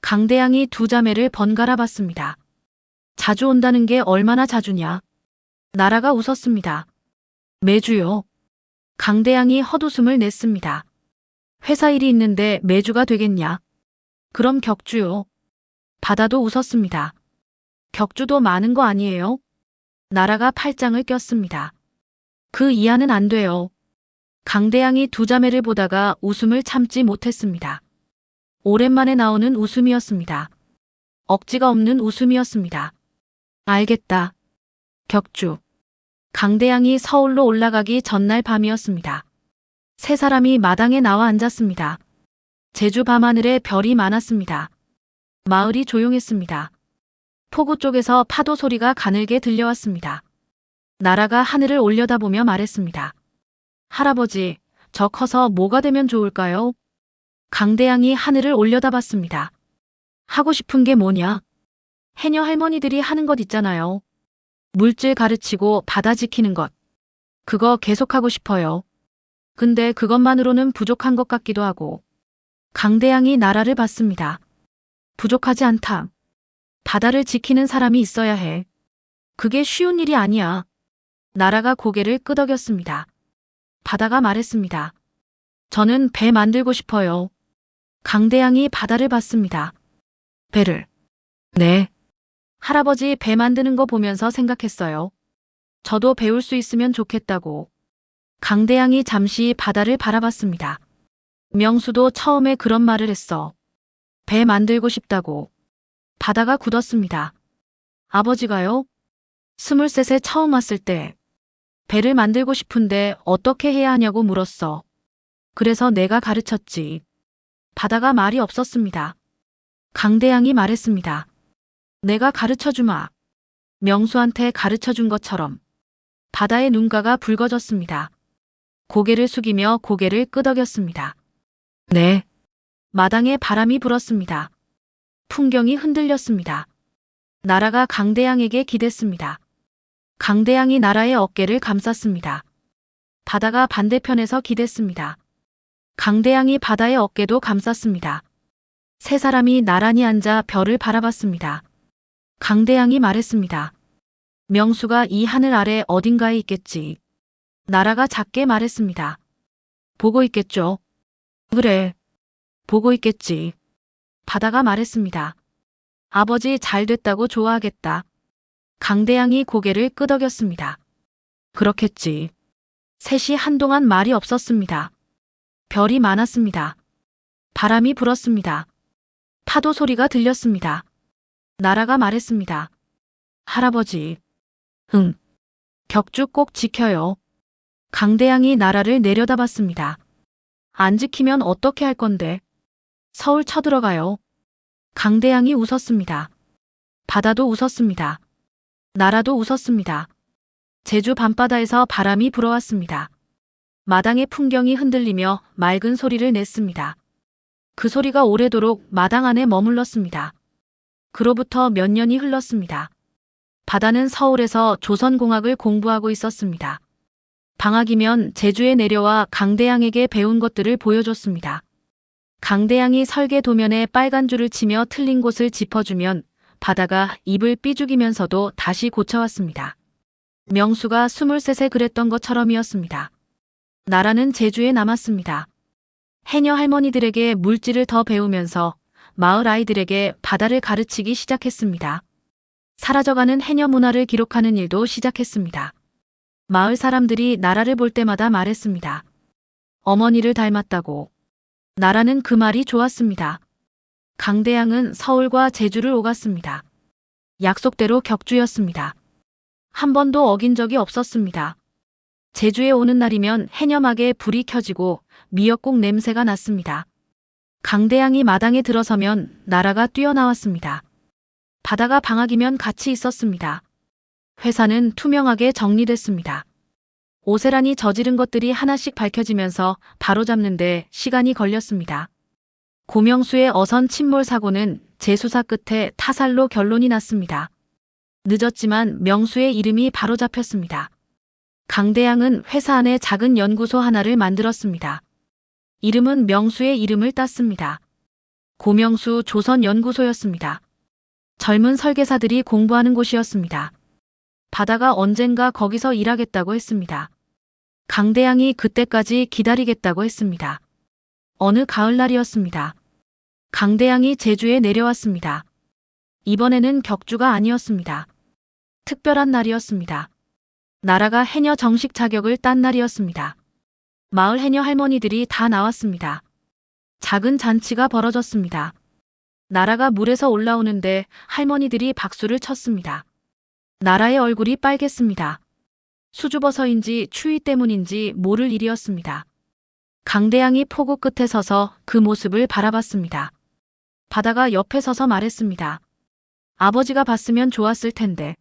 강대양이 두 자매를 번갈아 봤습니다. 자주 온다는 게 얼마나 자주냐. 나라가 웃었습니다. 매주요. 강대양이 헛웃음을 냈습니다. 회사 일이 있는데 매주가 되겠냐? 그럼 격주요. 바다도 웃었습니다. 격주도 많은 거 아니에요? 나라가 팔짱을 꼈습니다. 그 이하는 안 돼요. 강대양이 두 자매를 보다가 웃음을 참지 못했습니다. 오랜만에 나오는 웃음이었습니다. 억지가 없는 웃음이었습니다. 알겠다. 격주. 강대양이 서울로 올라가기 전날 밤이었습니다. 세 사람이 마당에 나와 앉았습니다. 제주 밤하늘에 별이 많았습니다. 마을이 조용했습니다. 포구 쪽에서 파도 소리가 가늘게 들려왔습니다. 나라가 하늘을 올려다보며 말했습니다. 할아버지, 저 커서 뭐가 되면 좋을까요? 강대양이 하늘을 올려다봤습니다. 하고 싶은 게 뭐냐? 해녀 할머니들이 하는 것 있잖아요. 물질 가르치고 바다 지키는 것. 그거 계속하고 싶어요. 근데 그것만으로는 부족한 것 같기도 하고. 강대양이 나라를 봤습니다. 부족하지 않다. 바다를 지키는 사람이 있어야 해. 그게 쉬운 일이 아니야. 나라가 고개를 끄덕였습니다. 바다가 말했습니다. 저는 배 만들고 싶어요. 강대양이 바다를 봤습니다. 배를. 네. 할아버지 배 만드는 거 보면서 생각했어요. 저도 배울 수 있으면 좋겠다고. 강대양이 잠시 바다를 바라봤습니다. 명수도 처음에 그런 말을 했어. 배 만들고 싶다고. 바다가 굳었습니다. 아버지가요? 23세 처음 왔을 때 배를 만들고 싶은데 어떻게 해야 하냐고 물었어. 그래서 내가 가르쳤지. 바다가 말이 없었습니다. 강대양이 말했습니다. 내가 가르쳐주마. 명수한테 가르쳐준 것처럼. 바다의 눈가가 붉어졌습니다. 고개를 숙이며 고개를 끄덕였습니다. 네. 마당에 바람이 불었습니다. 풍경이 흔들렸습니다. 나라가 강대양에게 기댔습니다. 강대양이 나라의 어깨를 감쌌습니다. 바다가 반대편에서 기댔습니다. 강대양이 바다의 어깨도 감쌌습니다. 세 사람이 나란히 앉아 별을 바라봤습니다. 강대양이 말했습니다. 명수가 이 하늘 아래 어딘가에 있겠지. 나라가 작게 말했습니다. 보고 있겠죠. 그래. 보고 있겠지. 바다가 말했습니다. 아버지 잘 됐다고 좋아하겠다. 강대양이 고개를 끄덕였습니다. 그렇겠지. 셋이 한동안 말이 없었습니다. 별이 많았습니다. 바람이 불었습니다. 파도 소리가 들렸습니다. 나라가 말했습니다. 할아버지. 응. 격주 꼭 지켜요. 강대양이 나라를 내려다봤습니다. 안 지키면 어떻게 할 건데? 서울 쳐들어가요. 강대양이 웃었습니다. 바다도 웃었습니다. 나라도 웃었습니다. 제주 밤바다에서 바람이 불어왔습니다. 마당의 풍경이 흔들리며 맑은 소리를 냈습니다. 그 소리가 오래도록 마당 안에 머물렀습니다. 그로부터 몇 년이 흘렀습니다. 바다는 서울에서 조선공학을 공부하고 있었습니다. 방학이면 제주에 내려와 강대양에게 배운 것들을 보여줬습니다. 강대양이 설계 도면에 빨간 줄을 치며 틀린 곳을 짚어주면 바다가 입을 삐죽이면서도 다시 고쳐왔습니다. 명수가 23세 그랬던 것처럼이었습니다. 나라는 제주에 남았습니다. 해녀 할머니들에게 물질을 더 배우면서 마을 아이들에게 바다를 가르치기 시작했습니다. 사라져가는 해녀 문화를 기록하는 일도 시작했습니다. 마을 사람들이 나라를 볼 때마다 말했습니다. 어머니를 닮았다고. 나라는 그 말이 좋았습니다. 강대양은 서울과 제주를 오갔습니다. 약속대로 격주였습니다. 한 번도 어긴 적이 없었습니다. 제주에 오는 날이면 해녀막에 불이 켜지고 미역국 냄새가 났습니다. 강대양이 마당에 들어서면 나라가 뛰어나왔습니다. 바다가 방학이면 같이 있었습니다. 회사는 투명하게 정리됐습니다. 오세란이 저지른 것들이 하나씩 밝혀지면서 바로잡는데 시간이 걸렸습니다. 고명수의 어선 침몰 사고는 재수사 끝에 타살로 결론이 났습니다. 늦었지만 명수의 이름이 바로잡혔습니다. 강대양은 회사 안에 작은 연구소 하나를 만들었습니다. 이름은 명수의 이름을 땄습니다. 고명수 조선연구소였습니다. 젊은 설계사들이 공부하는 곳이었습니다. 바다가 언젠가 거기서 일하겠다고 했습니다. 강대양이 그때까지 기다리겠다고 했습니다. 어느 가을날이었습니다. 강대양이 제주에 내려왔습니다. 이번에는 격주가 아니었습니다. 특별한 날이었습니다. 나라가 해녀 정식 자격을 딴 날이었습니다. 마을 해녀 할머니들이 다 나왔습니다. 작은 잔치가 벌어졌습니다. 나라가 물에서 올라오는데 할머니들이 박수를 쳤습니다. 나라의 얼굴이 빨갰습니다. 수줍어서인지 추위 때문인지 모를 일이었습니다. 강대양이 포구 끝에 서서 그 모습을 바라봤습니다. 바다가 옆에 서서 말했습니다. 아버지가 봤으면 좋았을 텐데.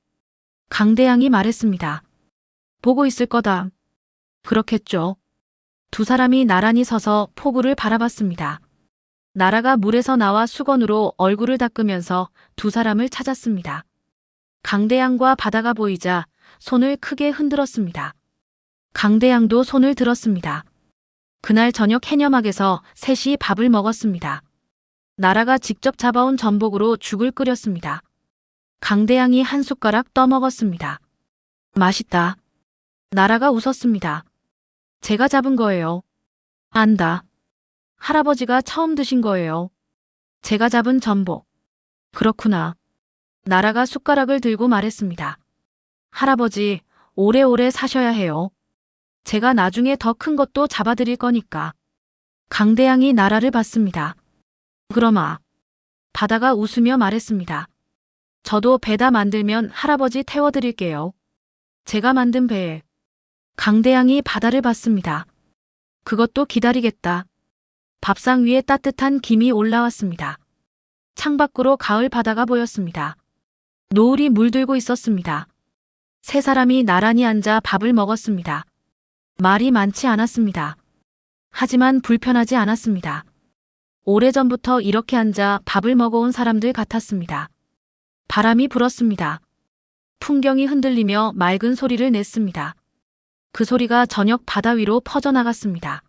강대양이 말했습니다. 보고 있을 거다. 그렇겠죠. 두 사람이 나란히 서서 포구를 바라봤습니다. 나라가 물에서 나와 수건으로 얼굴을 닦으면서 두 사람을 찾았습니다. 강대양과 바다가 보이자 손을 크게 흔들었습니다. 강대양도 손을 들었습니다. 그날 저녁 해녀막에서 셋이 밥을 먹었습니다. 나라가 직접 잡아온 전복으로 죽을 끓였습니다. 강대양이 한 숟가락 떠먹었습니다. 맛있다. 나라가 웃었습니다. 제가 잡은 거예요. 안다. 할아버지가 처음 드신 거예요. 제가 잡은 전복. 그렇구나. 나라가 숟가락을 들고 말했습니다. 할아버지, 오래오래 사셔야 해요. 제가 나중에 더 큰 것도 잡아드릴 거니까. 강대양이 나라를 봤습니다. 그러마. 바다가 웃으며 말했습니다. 저도 배다 만들면 할아버지 태워드릴게요. 제가 만든 배에. 강대양이 바다를 봤습니다. 그것도 기다리겠다. 밥상 위에 따뜻한 김이 올라왔습니다. 창밖으로 가을 바다가 보였습니다. 노을이 물들고 있었습니다. 세 사람이 나란히 앉아 밥을 먹었습니다. 말이 많지 않았습니다. 하지만 불편하지 않았습니다. 오래전부터 이렇게 앉아 밥을 먹어온 사람들 같았습니다. 바람이 불었습니다. 풍경이 흔들리며 맑은 소리를 냈습니다. 그 소리가 저녁 바다 위로 퍼져나갔습니다.